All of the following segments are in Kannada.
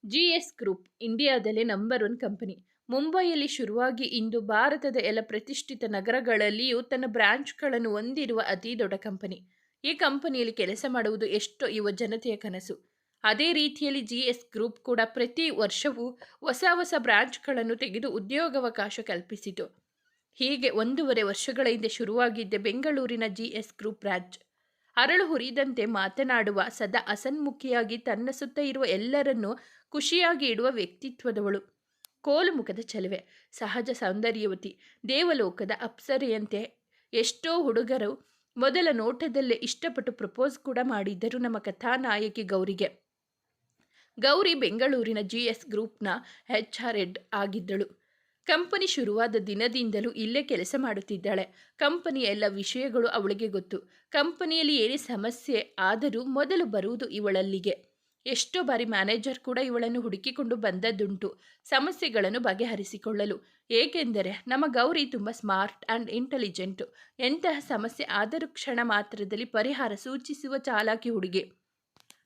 GS ಗ್ರೂಪ್ ಇಂಡಿಯಾದಲ್ಲೇ ನಂಬರ್ 1 ಕಂಪನಿ. ಮುಂಬೈಯಲ್ಲಿ ಶುರುವಾಗಿ ಇಂದು ಭಾರತದ ಎಲ್ಲ ಪ್ರತಿಷ್ಠಿತ ನಗರಗಳಲ್ಲಿಯೂ ತನ್ನ ಬ್ರಾಂಚ್ಗಳನ್ನು ಹೊಂದಿರುವ ಅತಿ ದೊಡ್ಡ ಕಂಪನಿ. ಈ ಕಂಪನಿಯಲ್ಲಿ ಕೆಲಸ ಮಾಡುವುದು ಎಷ್ಟೋ ಯುವ ಜನತೆಯ ಕನಸು. ಅದೇ ರೀತಿಯಲ್ಲಿ GS ಗ್ರೂಪ್ ಕೂಡ ಪ್ರತಿ ವರ್ಷವೂ ಹೊಸ ಬ್ರಾಂಚ್ಗಳನ್ನು ತೆಗೆದು ಉದ್ಯೋಗಾವಕಾಶ ಕಲ್ಪಿಸಿತು. ಹೀಗೆ 1.5 ವರ್ಷಗಳ ಹಿಂದೆ ಶುರುವಾಗಿದ್ದ ಬೆಂಗಳೂರಿನ GS ಗ್ರೂಪ್ ಬ್ರಾಂಚ್ ಅರಳು ಹುರಿದಂತೆ ಮಾತನಾಡುವ, ಸದಾ ಹಸನ್ಮುಖಿಯಾಗಿ ತನ್ನ ಸುತ್ತ ಇರುವ ಎಲ್ಲರನ್ನೂ ಖುಷಿಯಾಗಿ ಇಡುವ ವ್ಯಕ್ತಿತ್ವದವಳು. ಕೋಲು ಮುಖದ ಚೆಲುವೆ, ಸಹಜ ಸೌಂದರ್ಯವತಿ, ದೇವಲೋಕದ ಅಪ್ಸರೆಯಂತೆ ಎಷ್ಟೋ ಹುಡುಗರು ಮೊದಲ ನೋಟದಲ್ಲೇ ಇಷ್ಟಪಟ್ಟು ಪ್ರಪೋಸ್ ಕೂಡ ಮಾಡಿದ್ದರು ನಮ್ಮ ಕಥಾನಾಯಕಿ ಗೌರಿಗೆ. ಗೌರಿ ಬೆಂಗಳೂರಿನ GS ಗ್ರೂಪ್ನ HR ಹೆಡ್ ಆಗಿದ್ದಳು. ಕಂಪನಿ ಶುರುವಾದ ದಿನದಿಂದಲೂ ಇಲ್ಲೇ ಕೆಲಸ ಮಾಡುತ್ತಿದ್ದಾಳೆ. ಕಂಪನಿಯ ಎಲ್ಲ ವಿಷಯಗಳು ಅವಳಿಗೆ ಗೊತ್ತು. ಕಂಪನಿಯಲ್ಲಿ ಏನೇ ಸಮಸ್ಯೆ ಆದರೂ ಮೊದಲು ಬರುವುದು ಇವಳಲ್ಲಿಗೆ. ಎಷ್ಟೋ ಬಾರಿ ಮ್ಯಾನೇಜರ್ ಕೂಡ ಇವಳನ್ನು ಹುಡುಕಿಕೊಂಡು ಬಂದದ್ದುಂಟು ಸಮಸ್ಯೆಗಳನ್ನು ಬಗೆಹರಿಸಿಕೊಳ್ಳಲು. ಏಕೆಂದರೆ ನಮ್ಮ ಗೌರಿ ತುಂಬ ಸ್ಮಾರ್ಟ್ ಆ್ಯಂಡ್ ಇಂಟೆಲಿಜೆಂಟು. ಎಂತಹ ಸಮಸ್ಯೆ ಆದರೂ ಕ್ಷಣ ಮಾತ್ರದಲ್ಲಿ ಪರಿಹಾರ ಸೂಚಿಸುವ ಚಾಲಾಕಿ ಹುಡುಗಿ.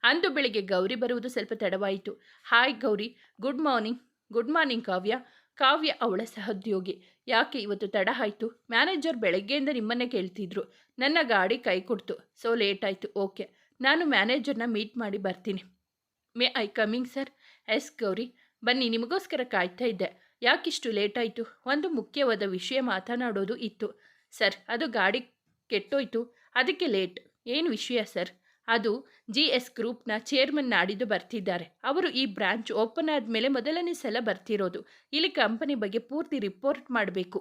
ಅಂದು ಬೆಳಿಗ್ಗೆ ಗೌರಿ ಬರುವುದು ಸ್ವಲ್ಪ ತಡವಾಯಿತು. Hi Gauri, good morning. Good morning Kavya. Kavya ಅವಳ ಸಹೋದ್ಯೋಗಿ. ಯಾಕೆ ಇವತ್ತು ತಡ ಆಯಿತು? ಮ್ಯಾನೇಜರ್ ಬೆಳಗ್ಗೆಯಿಂದ ನಿಮ್ಮನ್ನೇ ಕೇಳ್ತಿದ್ರು. ನನ್ನ ಗಾಡಿ ಕೈ ಕೊಡ್ತು, ಸೊ ಲೇಟ್ ಆಯಿತು. ಓಕೆ, ನಾನು ಮ್ಯಾನೇಜರ್ನ ಮೀಟ್ ಮಾಡಿ ಬರ್ತೀನಿ. May I coming sir? Yes Gauri, ಬನ್ನಿ, ನಿಮಗೋಸ್ಕರ ಕಾಯ್ತಾ ಇದ್ದೆ. ಯಾಕಿಷ್ಟು ಲೇಟ್ ಆಯಿತು? ಒಂದು ಮುಖ್ಯವಾದ ವಿಷಯ ಮಾತನಾಡೋದು ಇತ್ತು. ಸರ್, ಅದು ಗಾಡಿ ಕೆಟ್ಟೋಯ್ತು, ಅದಕ್ಕೆ ಲೇಟ್. ಏನು ವಿಷಯ ಸರ್? ಅದು GS ಗ್ರೂಪ್ನ ಚೇರ್ಮನ್ ನಾಡಿದ್ದು ಬರ್ತಿದ್ದಾರೆ. ಅವರು ಈ ಬ್ರಾಂಚ್ ಓಪನ್ ಆದಮೇಲೆ ಮೊದಲನೇ ಸಲ ಬರ್ತಿರೋದು. ಇಲ್ಲಿ ಕಂಪನಿ ಬಗ್ಗೆ ಪೂರ್ತಿ ರಿಪೋರ್ಟ್ ಮಾಡಬೇಕು.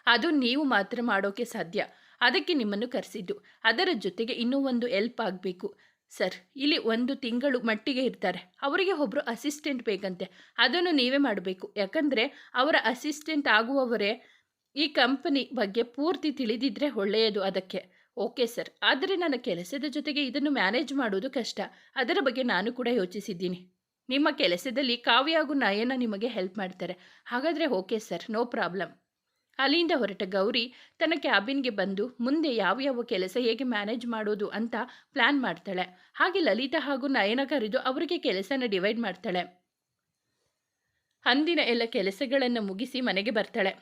ಅದು ನೀವು ಮಾತ್ರ ಮಾಡೋಕ್ಕೆ ಸಾಧ್ಯ. ಅದಕ್ಕೆ ನಿಮ್ಮನ್ನು ಕರೆಸಿದ್ದು. ಅದರ ಜೊತೆಗೆ ಇನ್ನೂ ಒಂದು ಹೆಲ್ಪ್ ಆಗಬೇಕು ಸರ್. ಇಲ್ಲಿ 1 ತಿಂಗಳು ಮಟ್ಟಿಗೆ ಇರ್ತಾರೆ. ಅವರಿಗೆ ಒಬ್ಬರು ಅಸಿಸ್ಟೆಂಟ್ ಬೇಕಂತೆ. ಅದನ್ನು ನೀವೇ ಮಾಡಬೇಕು. ಯಾಕಂದರೆ ಅವರ ಅಸಿಸ್ಟೆಂಟ್ ಆಗುವವರೇ ಈ ಕಂಪನಿ ಬಗ್ಗೆ ಪೂರ್ತಿ ತಿಳಿದಿದ್ದರೆ ಒಳ್ಳೆಯದು. ಅದಕ್ಕೆ ಓಕೆ ಸರ್, ಆದರೆ ನನ್ನ ಕೆಲಸದ ಜೊತೆಗೆ ಇದನ್ನು ಮ್ಯಾನೇಜ್ ಮಾಡೋದು ಕಷ್ಟ. ಅದರ ಬಗ್ಗೆ ನಾನು ಕೂಡ ಯೋಚಿಸಿದ್ದೀನಿ. ನಿಮ್ಮ ಕೆಲಸದಲ್ಲಿ ಕಾವ್ಯ ಹಾಗೂ ನಯನ ನಿಮಗೆ ಹೆಲ್ಪ್ ಮಾಡ್ತಾರೆ. ಹಾಗಾದರೆ ಓಕೆ ಸರ್, ನೋ ಪ್ರಾಬ್ಲಮ್. ಅಲ್ಲಿಂದ ಹೊರಟ ಗೌರಿ ತನ್ನ ಕ್ಯಾಬಿನ್ಗೆ ಬಂದು ಮುಂದೆ ಯಾವ ಕೆಲಸ ಹೇಗೆ ಮ್ಯಾನೇಜ್ ಮಾಡೋದು ಅಂತ ಪ್ಲ್ಯಾನ್ ಮಾಡ್ತಾಳೆ. ಹಾಗೆ ಲಲಿತಾ ಹಾಗೂ ನಯನ ಕರೆದು ಅವರಿಗೆ ಕೆಲಸನ ಡಿವೈಡ್ ಮಾಡ್ತಾಳೆ. ಅಂದಿನ ಎಲ್ಲ ಕೆಲಸಗಳನ್ನು ಮುಗಿಸಿ ಮನೆಗೆ ಬರ್ತಾಳೆ.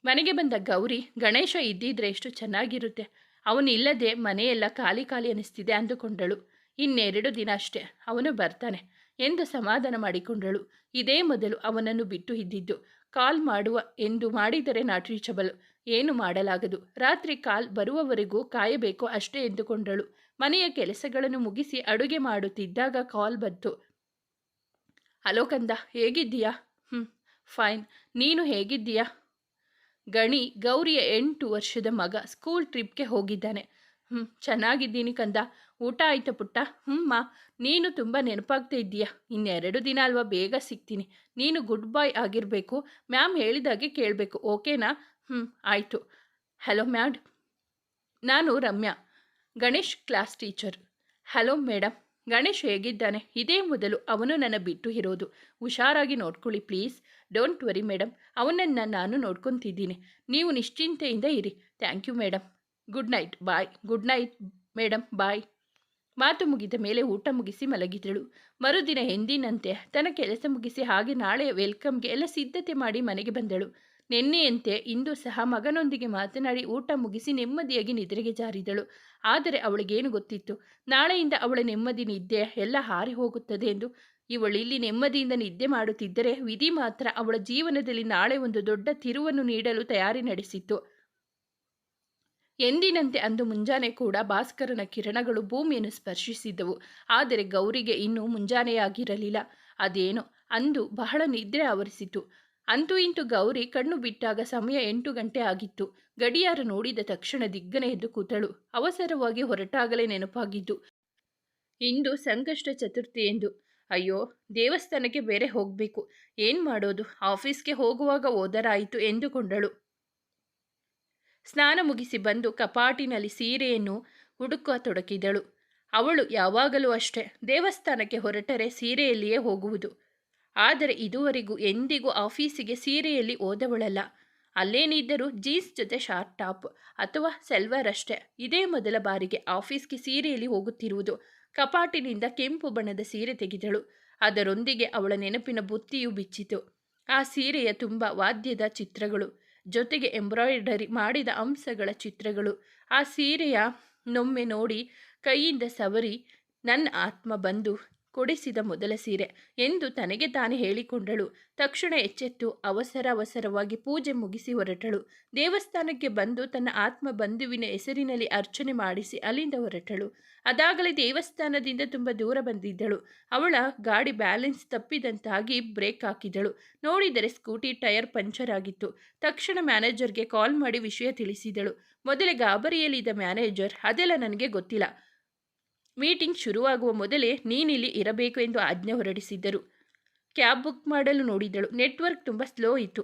ಮನೆಗೆ ಬಂದ ಗೌರಿ, ಗಣೇಶ ಇದ್ದಿದ್ರೆ ಎಷ್ಟು ಚೆನ್ನಾಗಿರುತ್ತೆ, ಅವನಿಲ್ಲದೆ ಮನೆಯೆಲ್ಲ ಖಾಲಿ ಅನ್ನಿಸ್ತಿದೆ ಅಂದುಕೊಂಡಳು. 2 ದಿನ ಅಷ್ಟೇ, ಅವನು ಬರ್ತಾನೆ ಎಂದು ಸಮಾಧಾನ ಮಾಡಿಕೊಂಡಳು. ಇದೇ ಮೊದಲು ಅವನನ್ನು ಬಿಟ್ಟು ಇದ್ದಿದ್ದು. ಕಾಲ್ ಮಾಡುವ ಎಂದು ಮಾಡಿದರೆ ನಾಟ್ ರೀಚಬಲ್, ಏನು ಮಾಡಲಾಗದು. ರಾತ್ರಿ ಕಾಲ್ ಬರುವವರೆಗೂ ಕಾಯಬೇಕು ಅಷ್ಟೇ ಎಂದುಕೊಂಡಳು. ಮನೆಯ ಕೆಲಸಗಳನ್ನು ಮುಗಿಸಿ ಅಡುಗೆ ಮಾಡುತ್ತಿದ್ದಾಗ ಕಾಲ್ ಬಂತು. ಹಲೋ ಕಂದ, ಹೇಗಿದ್ದೀಯಾ? ಫೈನ್, ನೀನು ಹೇಗಿದ್ದೀಯಾ? ಗಣಿ, ಗೌರಿಯ 8 ವರ್ಷದ ಮಗ, ಸ್ಕೂಲ್ ಟ್ರಿಪ್ಗೆ ಹೋಗಿದ್ದಾನೆ. ಚೆನ್ನಾಗಿದ್ದೀನಿ ಕಂದ. ಊಟ ಆಯ್ತಾ ಪುಟ್ಟ? ಮಾ, ನೀನು ತುಂಬ ನೆನಪಾಗ್ತಾ ಇದ್ದೀಯಾ. 2 ದಿನ ಅಲ್ವಾ, ಬೇಗ ಸಿಗ್ತೀನಿ. ನೀನು ಗುಡ್ ಬಾಯ್ ಆಗಿರಬೇಕು. ಮ್ಯಾಮ್ ಹೇಳಿದಾಗೆ ಕೇಳಬೇಕು, ಓಕೆನಾ? ಆಯಿತು. ಹಲೋ ಮ್ಯಾಡ್, ನಾನು Ramya, Ganesh class teacher. Hello madam. Ganesh ಹೇಗಿದ್ದಾನೆ? ಇದೇ ಮೊದಲು ಅವನು ನನ್ನ ಬಿಟ್ಟು ಇರೋದು. ಹುಷಾರಾಗಿ ನೋಡ್ಕೊಳ್ಳಿ ಪ್ಲೀಸ್. ಡೋಂಟ್ ವರಿ ಮೇಡಮ್, ಅವನನ್ನು ನಾನು ನೋಡ್ಕೊತಿದ್ದೀನಿ. ನೀವು ನಿಶ್ಚಿಂತೆಯಿಂದ ಇರಿ. Thank you madam. Good night. Bye. Good night madam, bye. ಮಾತು ಮುಗಿದ ಮೇಲೆ ಊಟ ಮುಗಿಸಿ ಮಲಗಿದಳು. ಮರುದಿನ ಎಂದಿನಂತೆ ತನ್ನ ಕೆಲಸ ಮುಗಿಸಿ ಹಾಗೆ ನಾಳೆಯ ವೆಲ್ಕಮ್ಗೆ ಎಲ್ಲ ಸಿದ್ಧತೆ ಮಾಡಿ ಮನೆಗೆ ಬಂದಳು. ನಿನ್ನೆಯಂತೆ ಇಂದು ಸಹ ಮಗನೊಂದಿಗೆ ಮಾತನಾಡಿ ಊಟ ಮುಗಿಸಿ ನೆಮ್ಮದಿಯಾಗಿ ನಿದ್ರೆಗೆ ಜಾರಿದಳು. ಆದರೆ ಅವಳಿಗೇನು ಗೊತ್ತಿತ್ತು, ನಾಳೆಯಿಂದ ಅವಳ ನೆಮ್ಮದಿ ನಿದ್ದೆ ಎಲ್ಲ ಹಾರಿ ಹೋಗುತ್ತದೆ ಎಂದು. ಇವಳಿಲ್ಲಿ ನೆಮ್ಮದಿಯಿಂದ ನಿದ್ದೆ ಮಾಡುತ್ತಿದ್ದರೆ ವಿಧಿ ಮಾತ್ರ ಅವಳ ಜೀವನದಲ್ಲಿ ನಾಳೆ ಒಂದು ದೊಡ್ಡ ತಿರುವನ್ನು ನೀಡಲು ತಯಾರಿ ನಡೆಸಿತ್ತು. ಎಂದಿನಂತೆ ಅಂದು ಮುಂಜಾನೆ ಕೂಡ ಭಾಸ್ಕರನ ಕಿರಣಗಳು ಭೂಮಿಯನ್ನು ಸ್ಪರ್ಶಿಸಿದ್ದವು. ಆದರೆ ಗೌರಿಗೆ ಇನ್ನೂ ಮುಂಜಾನೆಯಾಗಿರಲಿಲ್ಲ. ಅದೇನೋ ಅಂದು ಬಹಳ ನಿದ್ರೆ ಆವರಿಸಿತು. ಅಂತೂ ಇಂತೂ ಗೌರಿ ಕಣ್ಣು ಬಿಟ್ಟಾಗ ಸಮಯ 8 ಗಂಟೆ ಆಗಿತ್ತು. ಗಡಿಯಾರ ನೋಡಿದ ತಕ್ಷಣ ದಿಗ್ಗನೆ ಎದ್ದು ಕೂತಳು. ಅವಸರವಾಗಿ ಹೊರಟಾಗಲೇ ನೆನಪಾಗಿದ್ದು ಇಂದು ಸಂಕಷ್ಟ ಚತುರ್ಥಿ ಎಂದು. ಅಯ್ಯೋ, ದೇವಸ್ಥಾನಕ್ಕೆ ಬೇರೆ ಹೋಗಬೇಕು, ಏನು ಮಾಡೋದು, ಆಫೀಸ್ಗೆ ಹೋಗುವಾಗ ಹೋದರಾಯಿತು ಎಂದುಕೊಂಡಳು. ಸ್ನಾನ ಮುಗಿಸಿ ಬಂದು ಕಪಾಟಿನಲ್ಲಿ ಸೀರೆಯನ್ನು ಹುಡುಕುವ ತೊಡಕಿದಳು. ಅವಳು ಯಾವಾಗಲೂ ಅಷ್ಟೇ, ದೇವಸ್ಥಾನಕ್ಕೆ ಹೊರಟರೆ ಸೀರೆಯಲ್ಲಿಯೇ ಹೋಗುವುದು. ಆದರೆ ಇದುವರೆಗೂ ಎಂದಿಗೂ ಆಫೀಸಿಗೆ ಸೀರೆಯಲ್ಲಿ ಹೋದವಳಲ್ಲ. ಅಲ್ಲೇನಿದ್ದರೂ ಜೀನ್ಸ್ ಜೊತೆ ಶಾರ್ಟ್ ಟಾಪ್ ಅಥವಾ ಸೆಲ್ವರ್ ಅಷ್ಟೇ. ಇದೇ ಮೊದಲ ಬಾರಿಗೆ ಆಫೀಸ್ಗೆ ಸೀರೆಯಲ್ಲಿ ಹೋಗುತ್ತಿರುವುದು. ಕಪಾಟಿನಿಂದ ಕೆಂಪು ಬಣ್ಣದ ಸೀರೆ ತೆಗೆದಳು. ಅದರೊಂದಿಗೆ ಅವಳ ನೆನಪಿನ ಬುತ್ತಿಯು ಬಿಚ್ಚಿತು. ಆ ಸೀರೆಯ ತುಂಬ ವಾದ್ಯದ ಚಿತ್ರಗಳು, ಜೊತೆಗೆ ಎಂಬ್ರಾಯ್ಡರಿ ಮಾಡಿದ ಅಂಶಗಳ ಚಿತ್ರಗಳು. ಆ ಸೀರೆಯ ನೊಮ್ಮೆ ನೋಡಿ ಕೈಯಿಂದ ಸವರಿ, ನನ್ನ ಆತ್ಮ ಬಂದು ಕೊಡಿಸಿದ ಮೊದಲ ಸೀರೆ ಎಂದು ತನಗೆ ತಾನೇ ಹೇಳಿಕೊಂಡಳು. ತಕ್ಷಣ ಎಚ್ಚೆತ್ತು ಅವಸರವಾಗಿ ಪೂಜೆ ಮುಗಿಸಿ ಹೊರಟಳು. ದೇವಸ್ಥಾನಕ್ಕೆ ಬಂದು ತನ್ನ ಆತ್ಮ ಬಂಧುವಿನ ಹೆಸರಿನಲ್ಲಿ ಅರ್ಚನೆ ಮಾಡಿಸಿ ಅಲ್ಲಿಂದ ಹೊರಟಳು. ಅದಾಗಲೇ ದೇವಸ್ಥಾನದಿಂದ ತುಂಬ ದೂರ ಬಂದಿದ್ದಳು. ಅವಳ ಗಾಡಿ ಬ್ಯಾಲೆನ್ಸ್ ತಪ್ಪಿದಂತಾಗಿ ಬ್ರೇಕ್ ಹಾಕಿದಳು. ನೋಡಿದರೆ ಸ್ಕೂಟಿ ಟೈರ್ ಪಂಚರ್ ಆಗಿತ್ತು. ತಕ್ಷಣ ಮ್ಯಾನೇಜರ್ಗೆ ಕಾಲ್ ಮಾಡಿ ವಿಷಯ ತಿಳಿಸಿದಳು. ಮೊದಲೇ ಗಾಬರಿಯಲ್ಲಿದ್ದ ಮ್ಯಾನೇಜರ್, ಅದೆಲ್ಲ ನನಗೆ ಗೊತ್ತಿಲ್ಲ, ಮೀಟಿಂಗ್ ಶುರುವಾಗುವ ಮೊದಲೇ ನೀನಿಲ್ಲಿ ಇರಬೇಕು ಎಂದು ಆಜ್ಞೆ ಹೊರಡಿಸಿದ್ದರು. ಕ್ಯಾಬ್ ಬುಕ್ ಮಾಡಲು ನೋಡಿದಳು. ನೆಟ್ವರ್ಕ್ ತುಂಬ ಸ್ಲೋ ಇತ್ತು.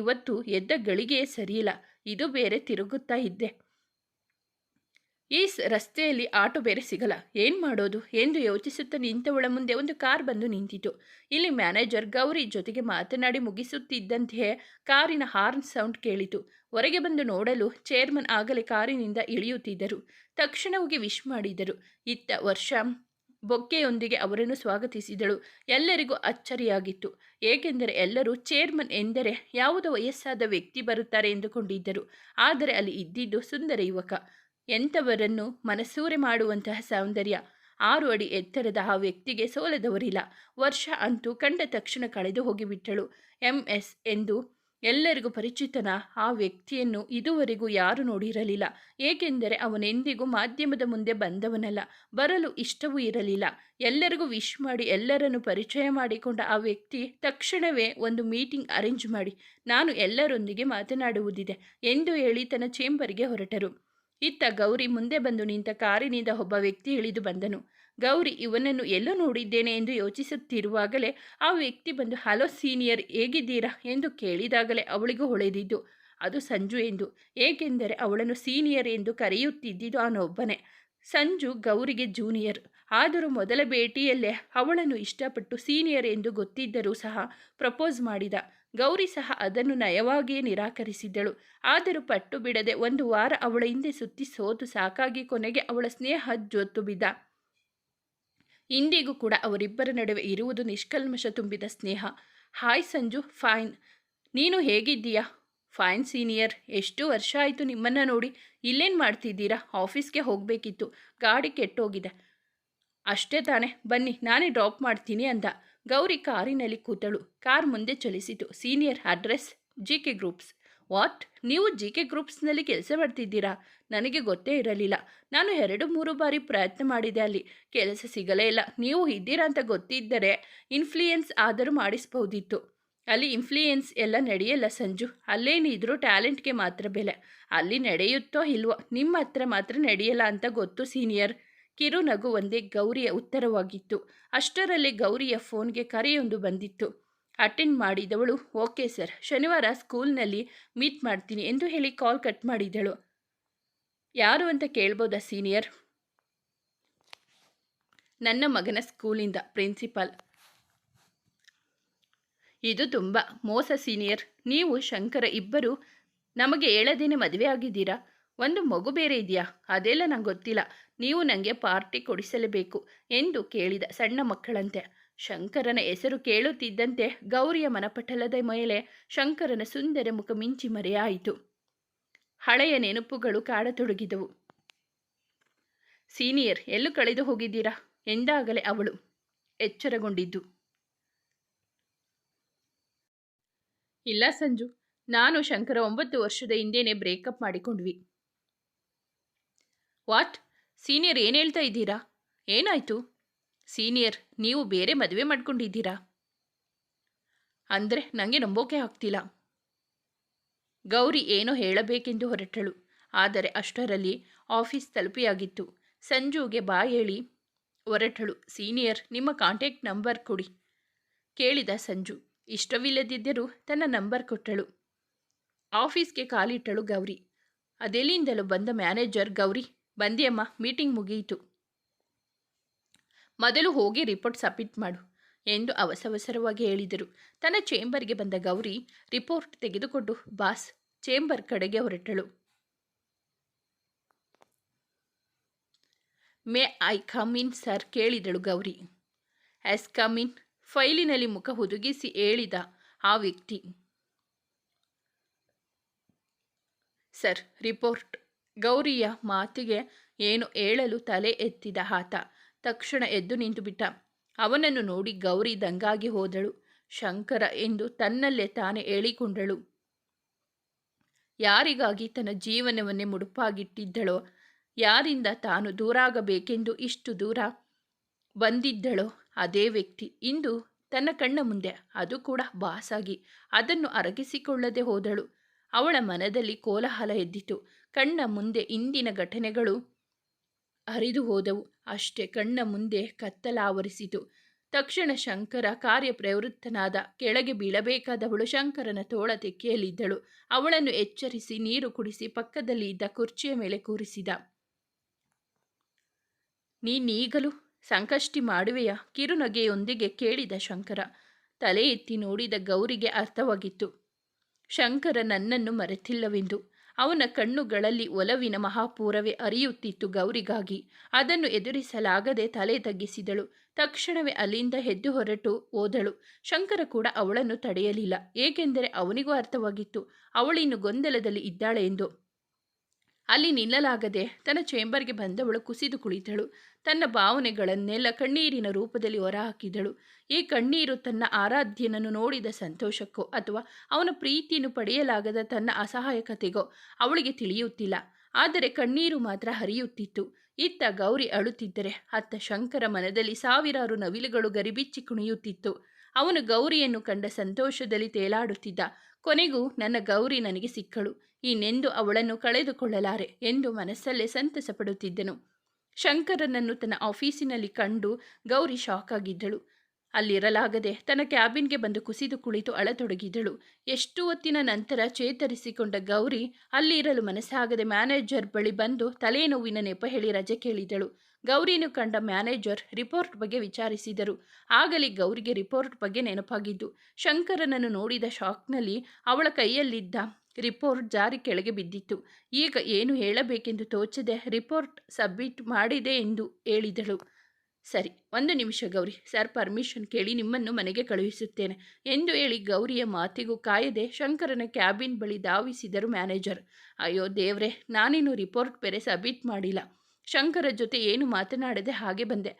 ಇವತ್ತು ಎದ್ದ ಗಳಿಗೆಯೇ ಸರಿಯಿಲ್ಲ, ಇದು ಬೇರೆ ತಿರುಗುತ್ತಾ ಇದ್ದೆ. ಈ ರಸ್ತೆಯಲ್ಲಿ ಆಟೋ ಬೇರೆ ಸಿಗಲ್ಲ, ಏನು ಮಾಡೋದು ಎಂದು ಯೋಚಿಸುತ್ತಾ ನಿಂತವಳ ಮುಂದೆ ಒಂದು ಕಾರ್ ಬಂದು ನಿಂತಿತು. ಇಲ್ಲಿ ಮ್ಯಾನೇಜರ್ ಗೌರಿ ಜೊತೆಗೆ ಮಾತನಾಡಿ ಮುಗಿಸುತ್ತಿದ್ದಂತೆಯೇ ಕಾರಿನ ಹಾರ್ನ್ ಸೌಂಡ್ ಕೇಳಿತು. ಹೊರಗೆ ಬಂದು ನೋಡಲು ಚೇರ್ಮನ್ ಆಗಲೇ ಕಾರಿನಿಂದ ಇಳಿಯುತ್ತಿದ್ದರು. ತಕ್ಷಣ ಹೋಗಿ ವಿಶ್ ಮಾಡಿದರು. ಇತ್ತ ವರ್ಷ ಬೊಕ್ಕೆಯೊಂದಿಗೆ ಅವರನ್ನು ಸ್ವಾಗತಿಸಿದಳು. ಎಲ್ಲರಿಗೂ ಅಚ್ಚರಿಯಾಗಿತ್ತು, ಏಕೆಂದರೆ ಎಲ್ಲರೂ ಚೇರ್ಮನ್ ಎಂದರೆ ಯಾವುದೋ ವಯಸ್ಸಾದ ವ್ಯಕ್ತಿ ಬರುತ್ತಾರೆ ಎಂದುಕೊಂಡಿದ್ದರು. ಆದರೆ ಅಲ್ಲಿ ಇದ್ದಿದ್ದು ಸುಂದರ ಯುವಕ. ಎಂಥವರನ್ನು ಮನಸೂರೆ ಮಾಡುವಂತಹ ಸೌಂದರ್ಯ. 6 ಅಡಿ ಎತ್ತರದ ಆ ವ್ಯಕ್ತಿಗೆ ಸೋಲದವರಿಲ್ಲ. ವರ್ಷ ಅಂತೂ ಕಂಡ ತಕ್ಷಣ ಕಳೆದು ಹೋಗಿಬಿಟ್ಟಳು. MS ಎಂದು ಎಲ್ಲರಿಗೂ ಪರಿಚಿತನ ಆ ವ್ಯಕ್ತಿಯನ್ನು ಇದುವರೆಗೂ ಯಾರೂ ನೋಡಿರಲಿಲ್ಲ. ಏಕೆಂದರೆ ಅವನೆಂದಿಗೂ ಮಾಧ್ಯಮದ ಮುಂದೆ ಬಂದವನಲ್ಲ, ಬರಲು ಇಷ್ಟವೂ ಇರಲಿಲ್ಲ. ಎಲ್ಲರಿಗೂ ವಿಶ್ ಮಾಡಿ ಎಲ್ಲರನ್ನು ಪರಿಚಯ ಮಾಡಿಕೊಂಡ ಆ ವ್ಯಕ್ತಿ ತಕ್ಷಣವೇ ಒಂದು ಮೀಟಿಂಗ್ ಅರೇಂಜ್ ಮಾಡಿ, ನಾನು ಎಲ್ಲರೊಂದಿಗೆ ಮಾತನಾಡುವುದಿದೆ ಎಂದು ಹೇಳಿ ತನ್ನ ಚೇಂಬರ್ಗೆ ಹೊರಟರು. ಇತ್ತ ಗೌರಿ ಮುಂದೆ ಬಂದು ನಿಂತ ಕಾರಿನಿಂದ ಒಬ್ಬ ವ್ಯಕ್ತಿ ಇಳಿದು ಬಂದನು. ಗೌರಿ ಇವನನ್ನು ಎಲ್ಲೋ ನೋಡಿದ್ದೇನೆ ಎಂದು ಯೋಚಿಸುತ್ತಿರುವಾಗಲೇ ಆ ವ್ಯಕ್ತಿ ಬಂದು, ಹಲೋ ಸೀನಿಯರ್, ಹೇಗಿದ್ದೀರಾ ಎಂದು ಕೇಳಿದಾಗಲೇ ಅವಳಿಗೂ ಹೊಳೆದಿದ್ದು ಅದು ಸಂಜು ಎಂದು. ಏಕೆಂದರೆ ಅವಳನ್ನು ಸೀನಿಯರ್ ಎಂದು ಕರೆಯುತ್ತಿದ್ದುದು ಅವನೊಬ್ಬನೇ. ಸಂಜು ಗೌರಿಗೆ ಜೂನಿಯರ್. ಆದರೂ ಮೊದಲ ಭೇಟಿಯಲ್ಲೇ ಅವಳನ್ನು ಇಷ್ಟಪಟ್ಟು ಸೀನಿಯರ್ ಎಂದು ಗೊತ್ತಿದ್ದರೂ ಸಹ ಪ್ರಪೋಸ್ ಮಾಡಿದ. ಗೌರಿ ಸಹ ಅದನ್ನು ನಯವಾಗಿಯೇ ನಿರಾಕರಿಸಿದ್ದಳು. ಆದರೂ ಪಟ್ಟು ಬಿಡದೆ 1 ವಾರ ಅವಳ ಹಿಂದೆ ಸುತ್ತಿ ಸೋತು ಸಾಕಾಗಿ ಕೊನೆಗೆ ಅವಳ ಸ್ನೇಹ ಜೊತ್ತು ಬಿದ್ದ. ಇಂದಿಗೂ ಕೂಡ ಅವರಿಬ್ಬರ ನಡುವೆ ಇರುವುದು ನಿಷ್ಕಲ್ಮಶ ತುಂಬಿದ ಸ್ನೇಹ. Hi Sanju, fine. ನೀನು ಹೇಗಿದ್ದೀಯಾ? Fine senior. ಎಷ್ಟು ವರ್ಷ ಆಯಿತು ನಿಮ್ಮನ್ನು ನೋಡಿ. ಇಲ್ಲೇನು ಮಾಡ್ತಿದ್ದೀರಾ? ಆಫೀಸ್ಗೆ ಹೋಗಬೇಕಿತ್ತು, ಗಾಡಿ ಕೆಟ್ಟೋಗಿದೆ. ಅಷ್ಟೇ ತಾನೇ, ಬನ್ನಿ ನಾನೇ ಡ್ರಾಪ್ ಮಾಡ್ತೀನಿ ಅಂದ. ಗೌರಿ ಕಾರಿನಲ್ಲಿ ಕೂತಳು. ಕಾರ್ ಮುಂದೆ ಚಲಿಸಿತು. Senior, address GK groups. What? ನೀವು GK ಗ್ರೂಪ್ಸ್ನಲ್ಲಿ ಕೆಲಸ ಮಾಡ್ತಿದ್ದೀರಾ? ನನಗೆ ಗೊತ್ತೇ ಇರಲಿಲ್ಲ. ನಾನು 2-3 ಬಾರಿ ಪ್ರಯತ್ನ ಮಾಡಿದೆ, ಅಲ್ಲಿ ಕೆಲಸ ಸಿಗಲೇ ಇಲ್ಲ. ನೀವು ಇದ್ದೀರಾ ಅಂತ ಗೊತ್ತಿದ್ದರೆ ಇನ್ಫ್ಲೂಯೆನ್ಸ್ ಆದರೂ ಮಾಡಿಸ್ಬೋದಿತ್ತು. ಅಲ್ಲಿ ಇನ್ಫ್ಲೂಯೆನ್ಸ್ ಎಲ್ಲ ನಡೆಯಲ್ಲ ಸಂಜು. ಅಲ್ಲೇನಿದ್ರೂ ಟ್ಯಾಲೆಂಟ್ಗೆ ಮಾತ್ರ ಬೆಲೆ. ಅಲ್ಲಿ ನಡೆಯುತ್ತೋ ಇಲ್ವೋ, ನಿಮ್ಮ ಹತ್ರ ಮಾತ್ರ ನಡೆಯಲ್ಲ ಅಂತ ಗೊತ್ತು ಸೀನಿಯರ್. ಕಿರು ನಗು ಒಂದೇ ಗೌರಿಯ ಉತ್ತರವಾಗಿತ್ತು. ಅಷ್ಟರಲ್ಲಿ ಗೌರಿಯ ಫೋನ್ಗೆ ಕರೆಯೊಂದು ಬಂದಿತ್ತು. ಅಟೆಂಡ್ ಮಾಡಿದವಳು, ಓಕೆ ಸರ್, ಶನಿವಾರ ಸ್ಕೂಲ್ನಲ್ಲಿ ಮೀಟ್ ಮಾಡ್ತೀನಿ ಎಂದು ಹೇಳಿ ಕಾಲ್ ಕಟ್ ಮಾಡಿದಳು. ಯಾರು ಅಂತ ಕೇಳ್ಬೋದಾ ಸೀನಿಯರ್? ನನ್ನ ಮಗನ ಸ್ಕೂಲಿಂದ ಪ್ರಿನ್ಸಿಪಾಲ್. ಇದು ತುಂಬ ಮೋಸ ಸೀನಿಯರ್. ನೀವು ಶಂಕರ ಇಬ್ಬರು ನಮಗೆ ಹೇಳದೇನೆ ಮದುವೆ ಆಗಿದ್ದೀರಾ? ಒಂದು ಮಗು ಬೇರೆ ಇದೆಯಾ? ಅದೆಲ್ಲ ನಂಗೆ ಗೊತ್ತಿಲ್ಲ. ನೀವು ನನಗೆ ಪಾರ್ಟಿ ಕೊಡಿಸಲೇಬೇಕು ಎಂದು ಕೇಳಿದ ಸಣ್ಣ ಮಕ್ಕಳಂತೆ. ಶಂಕರನ ಹೆಸರು ಕೇಳುತ್ತಿದ್ದಂತೆ ಗೌರಿಯ ಮನಪಟಲದ ಮೇಲೆ ಶಂಕರನ ಸುಂದರ ಮುಖ ಮಿಂಚಿ ಮರೆಯಾಯಿತು. ಹಳೆಯ ನೆನಪುಗಳು ಕಾಡತೊಡಗಿದವು. ಸೀನಿಯರ್, ಎಲ್ಲೂ ಕಳೆದು ಹೋಗಿದ್ದೀರಾ ಎಂದಾಗಲೇ ಅವಳು ಎಚ್ಚರಗೊಂಡಿದ್ದು. ಇಲ್ಲ ಸಂಜು, ನಾನು ಶಂಕರ 9 ವರ್ಷದ ಹಿಂದೆಯೇ ಬ್ರೇಕಪ್ ಮಾಡಿಕೊಂಡ್ವಿ. ವಾಟ್? ಸೀನಿಯರ್, ಏನು ಹೇಳ್ತಾ ಇದ್ದೀರಾ? ಏನಾಯಿತು? ಸೀನಿಯರ್, ನೀವು ಬೇರೆ ಮದುವೆ ಮಾಡ್ಕೊಂಡಿದ್ದೀರಾ? ಅಂದರೆ ನನಗೆ ನಂಬೋಕೆ ಆಗ್ತಿಲ್ಲ. ಗೌರಿ ಏನೋ ಹೇಳಬೇಕೆಂದು ಹೊರಟಳು. ಆದರೆ ಅಷ್ಟರಲ್ಲಿ ಆಫೀಸ್ ತಲುಪಿಯಾಗಿತ್ತು. ಸಂಜುಗೆ ಬಾಯ್ ಹೇಳಿ ಹೊರಟಳು. ಸೀನಿಯರ್, ನಿಮ್ಮ ಕಾಂಟ್ಯಾಕ್ಟ್ ನಂಬರ್ ಕೊಡಿ ಕೇಳಿದ ಸಂಜು. ಇಷ್ಟವಿಲ್ಲದಿದ್ದರೂ ತನ್ನ ನಂಬರ್ ಕೊಟ್ಟಳು. ಆಫೀಸ್ಗೆ ಕಾಲಿಟ್ಟಳು ಗೌರಿ. ಅದೆಲ್ಲಿಂದಲೂ ಬಂದ ಮ್ಯಾನೇಜರ್, ಗೌರಿ ಬಂದಿಯಮ್ಮ, ಮೀಟಿಂಗ್ ಮುಗಿಯಿತು, ಮೊದಲು ಹೋಗಿ ರಿಪೋರ್ಟ್ ಸಬ್ಮಿಟ್ ಮಾಡು ಎಂದು ಅವಸರವಾಗಿ ಹೇಳಿದರು. ತನ್ನ ಚೇಂಬರ್ಗೆ ಬಂದ ಗೌರಿ ರಿಪೋರ್ಟ್ ತೆಗೆದುಕೊಂಡು ಬಾಸ್ ಚೇಂಬರ್ ಕಡೆಗೆ ಹೊರಟಳು. May I come in sir ಕೇಳಿದಳು ಗೌರಿ. Yes come in. ಫೈಲಿನಲ್ಲಿ ಮುಖ ಹುದುಗಿಸಿ ಹೇಳಿದ ಆ ವ್ಯಕ್ತಿ. Sir, report. ಗೌರಿಯ ಮಾತಿಗೆ ಏನು ಹೇಳಲು ತಲೆ ಎತ್ತಿದ ಆತ ತಕ್ಷಣ ಎದ್ದು ನಿಂತುಬಿಟ್ಟ. ಅವನನ್ನು ನೋಡಿ ಗೌರಿ ದಂಗಾಗಿ ಹೋದಳು. ಶಂಕರ ಎಂದು ತನ್ನಲ್ಲೇ ತಾನೇ ಹೇಳಿಕೊಂಡಳು. ಯಾರಿಗಾಗಿ ತನ್ನ ಜೀವನವನ್ನೇ ಮುಡುಪಾಗಿಟ್ಟಿದ್ದಳೋ, ಯಾರಿಂದ ತಾನು ದೂರಾಗಬೇಕೆಂದು ಇಷ್ಟು ದೂರ ಬಂದಿದ್ದಳೋ ಅದೇ ವ್ಯಕ್ತಿ ಇಂದು ತನ್ನ ಕಣ್ಣ ಮುಂದೆ, ಅದು ಕೂಡ ಬಾಸಾಗಿ, ಅದನ್ನು ಅರಗಿಸಿಕೊಳ್ಳದೆ ಹೋದಳು. ಅವಳ ಮನದಲ್ಲಿ ಕೋಲಾಹಲ ಎದ್ದಿತು. ಕಣ್ಣ ಮುಂದೆ ಇಂದಿನ ಘಟನೆಗಳು ಹರಿದು ಹೋದವು. ಅಷ್ಟೇ, ಕಣ್ಣ ಮುಂದೆ ಕತ್ತಲಾವರಿಸಿತು. ತಕ್ಷಣ ಶಂಕರ ಕಾರ್ಯಪ್ರವೃತ್ತನಾದ. ಕೆಳಗೆ ಬೀಳಬೇಕಾದವಳು ಶಂಕರನ ತೋಳ ತೆಕ್ಕೆಯಲ್ಲಿದ್ದಳು. ಅವಳನ್ನು ಎಚ್ಚರಿಸಿ ನೀರು ಕುಡಿಸಿ ಪಕ್ಕದಲ್ಲಿ ಇದ್ದ ಕುರ್ಚಿಯ ಮೇಲೆ ಕೂರಿಸಿದ. ನೀನೀಗಲೂ ಸಂಕಷ್ಟಿ ಮಾಡುವೆಯಾ? ಕಿರುನಗೆಯೊಂದಿಗೆ ಕೇಳಿದ ಶಂಕರ. ತಲೆ ಎತ್ತಿ ನೋಡಿದ ಗೌರಿಗೆ ಅರ್ಥವಾಗಿತ್ತು ಶಂಕರ ನನ್ನನ್ನು ಮರೆತಿಲ್ಲವೆಂದು. ಅವನ ಕಣ್ಣುಗಳಲ್ಲಿ ಒಲವಿನ ಮಹಾಪೂರವೇ ಹರಿಯುತ್ತಿತ್ತು ಗೌರಿಗಾಗಿ. ಅದನ್ನು ಎದುರಿಸಲಾಗದೆ ತಲೆ ತಗ್ಗಿಸಿದಳು. ತಕ್ಷಣವೇ ಅಲ್ಲಿಂದ ಎದ್ದು ಹೊರಟು ಹೋದಳು. ಶಂಕರ ಕೂಡ ಅವಳನ್ನು ತಡೆಯಲಿಲ್ಲ. ಏಕೆಂದರೆ ಅವನಿಗೂ ಅರ್ಥವಾಗಿತ್ತು ಅವಳಿನ್ನು ಗೊಂದಲದಲ್ಲಿ ಇದ್ದಾಳೆ ಎಂದು. ಅಲ್ಲಿ ನಿಲ್ಲಲಾಗದೆ ತನ್ನ ಚೇಂಬರ್ಗೆ ಬಂದವಳು ಕುಸಿದು ಕುಳಿತಳು. ತನ್ನ ಭಾವನೆಗಳನ್ನೆಲ್ಲ ಕಣ್ಣೀರಿನ ರೂಪದಲ್ಲಿ ಹೊರಹಾಕಿದಳು. ಈ ಕಣ್ಣೀರು ತನ್ನ ಆರಾಧ್ಯನನ್ನು ನೋಡಿದ ಸಂತೋಷಕ್ಕೋ ಅಥವಾ ಅವನ ಪ್ರೀತಿಯನ್ನು ಪಡೆಯಲಾಗದ ತನ್ನ ಅಸಹಾಯಕತೆಗೋ ಅವಳಿಗೆ ತಿಳಿಯುತ್ತಿಲ್ಲ. ಆದರೆ ಕಣ್ಣೀರು ಮಾತ್ರ ಹರಿಯುತ್ತಿತ್ತು. ಇತ್ತ ಗೌರಿ ಅಳುತ್ತಿದ್ದರೆ ಅತ್ತ ಶಂಕರ ಮನದಲ್ಲಿ ಸಾವಿರಾರು ನವಿಲುಗಳು ಗರಿಬಿಚ್ಚಿ ಕುಣಿಯುತ್ತಿತ್ತು. ಅವನು ಗೌರಿಯನ್ನು ಕಂಡ ಸಂತೋಷದಲ್ಲಿ ತೇಲಾಡುತ್ತಿದ್ದ. ಕೊನೆಗೂ ನನ್ನ ಗೌರಿ ನನಗೆ ಸಿಕ್ಕಳು, ಇನ್ನೆಂದು ಅವಳನ್ನು ಕಳೆದುಕೊಳ್ಳಲಾರೆ ಎಂದು ಮನಸ್ಸಲ್ಲೇ ಸಂತಸ ಪಡುತ್ತಿದ್ದನು. ಶಂಕರನನ್ನು ತನ್ನ ಆಫೀಸಿನಲ್ಲಿ ಕಂಡು ಗೌರಿ ಶಾಕ್ ಆಗಿದ್ದಳು. ಅಲ್ಲಿರಲಾಗದೆ ತನ್ನ ಕ್ಯಾಬಿನ್ಗೆ ಬಂದು ಕುಸಿದು ಕುಳಿತು ಅಳತೊಡಗಿದಳು. ಎಷ್ಟು ಹೊತ್ತಿನ ನಂತರ ಚೇತರಿಸಿಕೊಂಡ ಗೌರಿ ಅಲ್ಲಿರಲು ಮನಸ್ಸಾಗದೆ ಮ್ಯಾನೇಜರ್ ಬಳಿ ಬಂದು ತಲೆನೋವಿನ ನೆಪ ಹೇಳಿ ರಜೆ ಕೇಳಿದಳು. ಗೌರಿಯನ್ನು ಕಂಡ ಮ್ಯಾನೇಜರ್ ರಿಪೋರ್ಟ್ ಬಗ್ಗೆ ವಿಚಾರಿಸಿದರು. ಆಗಲೇ ಗೌರಿಗೆ ರಿಪೋರ್ಟ್ ಬಗ್ಗೆ ನೆನಪಾಗಿದ್ದು, ಶಂಕರನನ್ನು ನೋಡಿದ ಶಾಕ್ನಲ್ಲಿ ಅವಳ ಕೈಯಲ್ಲಿದ್ದ ರಿಪೋರ್ಟ್ ಜಾರಿ ಕೆಳಗೆ ಬಿದ್ದಿತ್ತು. ಈಗ ಏನು ಹೇಳಬೇಕೆಂದು ತೋಚದೆ ರಿಪೋರ್ಟ್ ಸಬ್ಮಿಟ್ ಮಾಡಿದೆ ಎಂದು ಹೇಳಿದಳು. ಸರಿ, 1 ನಿಮಿಷ ಗೌರಿ, ಸರ್ ಪರ್ಮಿಷನ್ ಕೇಳಿ ನಿಮ್ಮನ್ನು ಮನೆಗೆ ಕಳುಹಿಸುತ್ತೇನೆ ಎಂದು ಹೇಳಿ ಗೌರಿಯ ಮಾತಿಗೂ ಕಾಯದೆ ಶಂಕರನ ಕ್ಯಾಬಿನ್ ಬಳಿ ಧಾವಿಸಿದರು ಮ್ಯಾನೇಜರ್. ಅಯ್ಯೋ ದೇವ್ರೆ, ನಾನಿನ್ನು ರಿಪೋರ್ಟ್ ಬೇರೆ ಸಬ್ಮಿಟ್ ಮಾಡಿಲ್ಲ. ಶಂಕರ ಜೊತೆ ಏನು ಮಾತನಾಡದೆ ಹಾಗೆ ಬಂದೆ.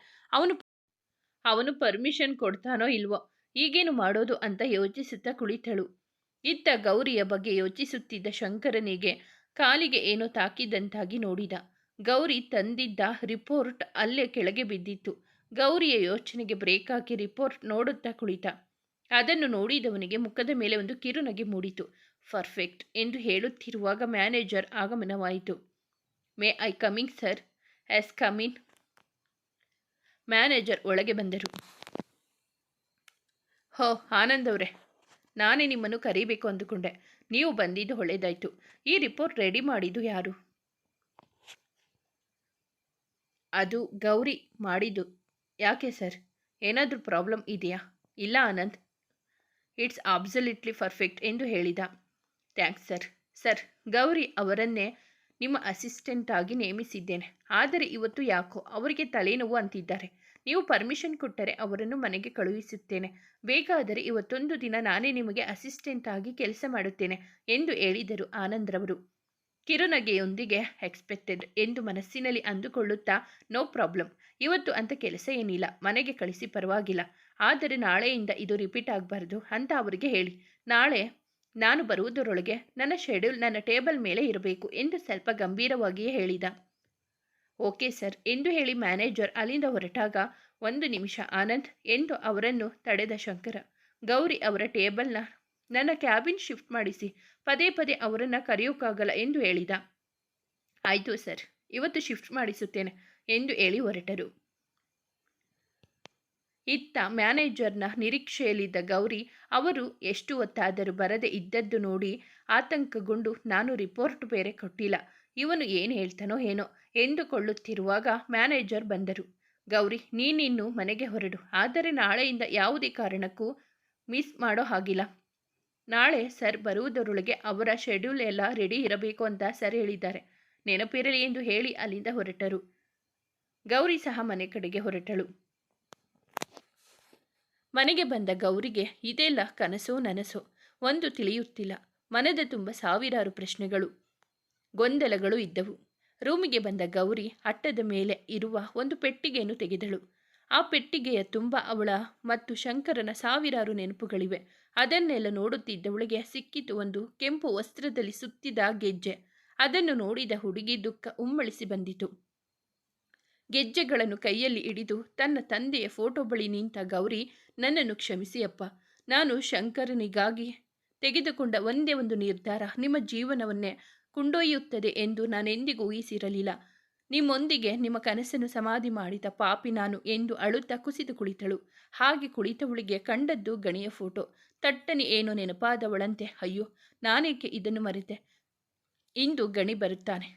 ಅವನು ಪರ್ಮಿಷನ್ ಕೊಡ್ತಾನೋ ಇಲ್ವೋ, ಈಗೇನು ಮಾಡೋದು ಅಂತ ಯೋಚಿಸುತ್ತಾ ಕುಳಿತಳು. ಇತ್ತ ಗೌರಿಯ ಬಗ್ಗೆ ಯೋಚಿಸುತ್ತಿದ್ದ ಶಂಕರನಿಗೆ ಕಾಲಿಗೆ ಏನೋ ತಾಕಿದಂತಾಗಿ ನೋಡಿದ. ಗೌರಿ ತಂದಿದ್ದ ರಿಪೋರ್ಟ್ ಅಲ್ಲೇ ಕೆಳಗೆ ಬಿದ್ದಿತ್ತು. ಗೌರಿಯ ಯೋಚನೆಗೆ ಬ್ರೇಕ್ ಹಾಕಿ ರಿಪೋರ್ಟ್ ನೋಡುತ್ತಾ ಕುಳಿತ. ಅದನ್ನು ನೋಡಿದವನಿಗೆ ಮುಖದ ಮೇಲೆ ಒಂದು ಕಿರುನಗೆ ಮೂಡಿತು. ಪರ್ಫೆಕ್ಟ್ ಎಂದು ಹೇಳುತ್ತಿರುವಾಗ ಮ್ಯಾನೇಜರ್ ಆಗಮನವಾಯಿತು. May I coming sir? Yes come in. Manager ಒಳಗೆ ಬಂದರು. ಹೋ ಆನಂದ್ ಅವರೇ, ನಾನೇ ನಿಮ್ಮನ್ನು ಕರೀಬೇಕು ಅಂದುಕೊಂಡೆ. ನೀವು ಬಂದಿದ್ದು ಒಳ್ಳೆಯದಾಯಿತು. ಈ ರಿಪೋರ್ಟ್ ರೆಡಿ ಮಾಡಿದ್ದು ಯಾರು? ಅದು ಗೌರಿ ಮಾಡಿದ್ದು. ಯಾಕೆ ಸರ್, ಏನಾದರೂ ಪ್ರಾಬ್ಲಮ್ ಇದೆಯಾ? ಇಲ್ಲ ಆನಂದ್, ಇಟ್ಸ್ ಅಬ್ಸಲ್ಯೂಟ್ಲಿ ಪರ್ಫೆಕ್ಟ್ ಎಂದು ಹೇಳಿದ. Thanks sir. ಸರ್, ಗೌರಿ ಅವರನ್ನೇ ನಿಮ್ಮ ಅಸಿಸ್ಟೆಂಟ್ ಆಗಿ ನೇಮಿಸಿದ್ದೇನೆ. ಆದರೆ ಇವತ್ತು ಯಾಕೋ ಅವರಿಗೆ ತಲೆನೋವು ಅಂತಿದ್ದಾರೆ. ನೀವು ಪರ್ಮಿಷನ್ ಕೊಟ್ಟರೆ ಅವರನ್ನು ಮನೆಗೆ ಕಳುಹಿಸುತ್ತೇನೆ. ಬೇಕಾದರೆ ಇವತ್ತೊಂದು ದಿನ ನಾನೇ ನಿಮಗೆ ಅಸಿಸ್ಟೆಂಟ್ ಆಗಿ ಕೆಲಸ ಮಾಡುತ್ತೇನೆ ಎಂದು ಹೇಳಿದರು ಆನಂದ್ರವರು. ಕಿರುನಗೆಯೊಂದಿಗೆ ಎಕ್ಸ್ಪೆಕ್ಟೆಡ್ ಎಂದು ಮನಸ್ಸಿನಲ್ಲಿ ಅಂದುಕೊಳ್ಳುತ್ತಾ, ನೋ ಪ್ರಾಬ್ಲಮ್, ಇವತ್ತು ಅಂತ ಕೆಲಸ ಏನಿಲ್ಲ, ಮನೆಗೆ ಕಳಿಸಿ ಪರವಾಗಿಲ್ಲ. ಆದರೆ ನಾಳೆಯಿಂದ ಇದು ರಿಪೀಟ್ ಆಗಬಾರ್ದು ಅಂತ ಅವರಿಗೆ ಹೇಳಿ. ನಾಳೆ ನಾನು ಬರುವುದರೊಳಗೆ ನನ್ನ ಶೆಡ್ಯೂಲ್ ನನ್ನ ಟೇಬಲ್ ಮೇಲೆ ಇರಬೇಕು ಎಂದು ಸ್ವಲ್ಪ ಗಂಭೀರವಾಗಿಯೇ ಹೇಳಿದ. ಓಕೆ ಸರ್ ಎಂದು ಹೇಳಿ ಮ್ಯಾನೇಜರ್ ಅಲ್ಲಿಂದ ಹೊರಟಾಗ, 1 ನಿಮಿಷ ಆನಂದ್ ಎಂದು ಅವರನ್ನು ತಡೆದ ಶಂಕರ. ಗೌರಿ ಅವರ ಟೇಬಲ್ನ ನನ್ನ ಕ್ಯಾಬಿನ್ ಶಿಫ್ಟ್ ಮಾಡಿಸಿ, ಪದೇ ಪದೇ ಅವರನ್ನು ಕರೆಯೋಕ್ಕಾಗಲ್ಲ ಎಂದು ಹೇಳಿದ. ಆಯಿತು ಸರ್, ಇವತ್ತು ಶಿಫ್ಟ್ ಮಾಡಿಸುತ್ತೇನೆ ಎಂದು ಹೇಳಿ ಹೊರಟರು. ಇತ್ತ ಮ್ಯಾನೇಜರ್ನ ನಿರೀಕ್ಷೆಯಲ್ಲಿದ್ದ ಗೌರಿ ಅವರು ಎಷ್ಟು ಹೊತ್ತಾದರೂ ಬರದೆ ಇದ್ದದ್ದು ನೋಡಿ ಆತಂಕಗೊಂಡು, ನಾನು ರಿಪೋರ್ಟ್ ಬೇರೆ ಕೊಟ್ಟಿಲ್ಲ, ಇವನು ಏನು ಹೇಳ್ತಾನೋ ಏನೋ ಎಂದುಕೊಳ್ಳುತ್ತಿರುವಾಗ ಮ್ಯಾನೇಜರ್ ಬಂದರು. ಗೌರಿ, ನೀನಿನ್ನು ಮನೆಗೆ ಹೊರಡು, ಆದರೆ ನಾಳೆಯಿಂದ ಯಾವುದೇ ಕಾರಣಕ್ಕೂ ಮಿಸ್ ಮಾಡೋ ಹಾಗಿಲ್ಲ. ನಾಳೆ ಸರ್ ಬರುವುದರೊಳಗೆ ಅವರ ಶೆಡ್ಯೂಲ್ ಎಲ್ಲ ರೆಡಿ ಇರಬೇಕು ಅಂತ ಸರ್ ಹೇಳಿದ್ದಾರೆ, ನೆನಪಿರಲಿ ಎಂದು ಹೇಳಿ ಅಲ್ಲಿಂದ ಹೊರಟರು. ಗೌರಿ ಸಹ ಮನೆ ಕಡೆಗೆ ಹೊರಟಳು. ಮನೆಗೆ ಬಂದ ಗೌರಿಗೆ ಇದೆಲ್ಲ ಕನಸೋ ನನಸೋ ಒಂದು ತಿಳಿಯುತ್ತಿಲ್ಲ. ಮನದ ತುಂಬ ಸಾವಿರಾರು ಪ್ರಶ್ನೆಗಳು, ಗೊಂದಲಗಳು ಇದ್ದವು. ರೂಮಿಗೆ ಬಂದ ಗೌರಿ ಅಟ್ಟದ ಮೇಲೆ ಇರುವ ಒಂದು ಪೆಟ್ಟಿಗೆಯನ್ನು ತೆಗೆದಳು. ಆ ಪೆಟ್ಟಿಗೆಯ ತುಂಬ ಅವಳ ಮತ್ತು ಶಂಕರನ ಸಾವಿರಾರು ನೆನಪುಗಳಿವೆ. ಅದನ್ನೆಲ್ಲ ನೋಡುತ್ತಿದ್ದವಳಿಗೆ ಸಿಕ್ಕಿತು ಒಂದು ಕೆಂಪು ವಸ್ತ್ರದಲ್ಲಿ ಸುತ್ತಿದ ಗೆಜ್ಜೆ. ಅದನ್ನು ನೋಡಿದ ಹುಡುಗಿ ದುಃಖ ಉಮ್ಮಳಿಸಿ ಬಂದಿತು. ಗೆಜ್ಜೆಗಳನ್ನು ಕೈಯಲ್ಲಿ ಹಿಡಿದು ತನ್ನ ತಂದೆಯ ಫೋಟೋ ಬಳಿ ನಿಂತ ಗೌರಿ, ನನ್ನನ್ನು ಕ್ಷಮಿಸಿ ಅಪ್ಪ. ನಾನು ಶಂಕರನಿಗಾಗಿ ತೆಗೆದುಕೊಂಡ ಒಂದೇ ಒಂದು ನಿರ್ಧಾರ ನಿಮ್ಮ ಜೀವನವನ್ನೇ ಕೊಂಡೊಯ್ಯುತ್ತದೆ ಎಂದು ನಾನೆಂದಿಗೂ ಊಹಿಸಿರಲಿಲ್ಲ. ನಿಮ್ಮೊಂದಿಗೆ ನಿಮ್ಮ ಕನಸನ್ನು ಸಮಾಧಿ ಮಾಡಿದ ಪಾಪಿ ನಾನು ಎಂದು ಅಳುತ್ತಾ ಕುಸಿದು ಕುಳಿತಳು. ಹಾಗೆ ಕುಳಿತವಳಿಗೆ ಕಂಡದ್ದು ಗಣಿಯ ಫೋಟೋ. ತಟ್ಟನೆ ಏನೋ ನೆನಪಾದವಳಂತೆ, ಅಯ್ಯೋ ನಾನೇಕೆ ಇದನ್ನು ಮರೆತೆ. ಇಂದು ಗಣಿ ಬರುತ್ತಾನೆ,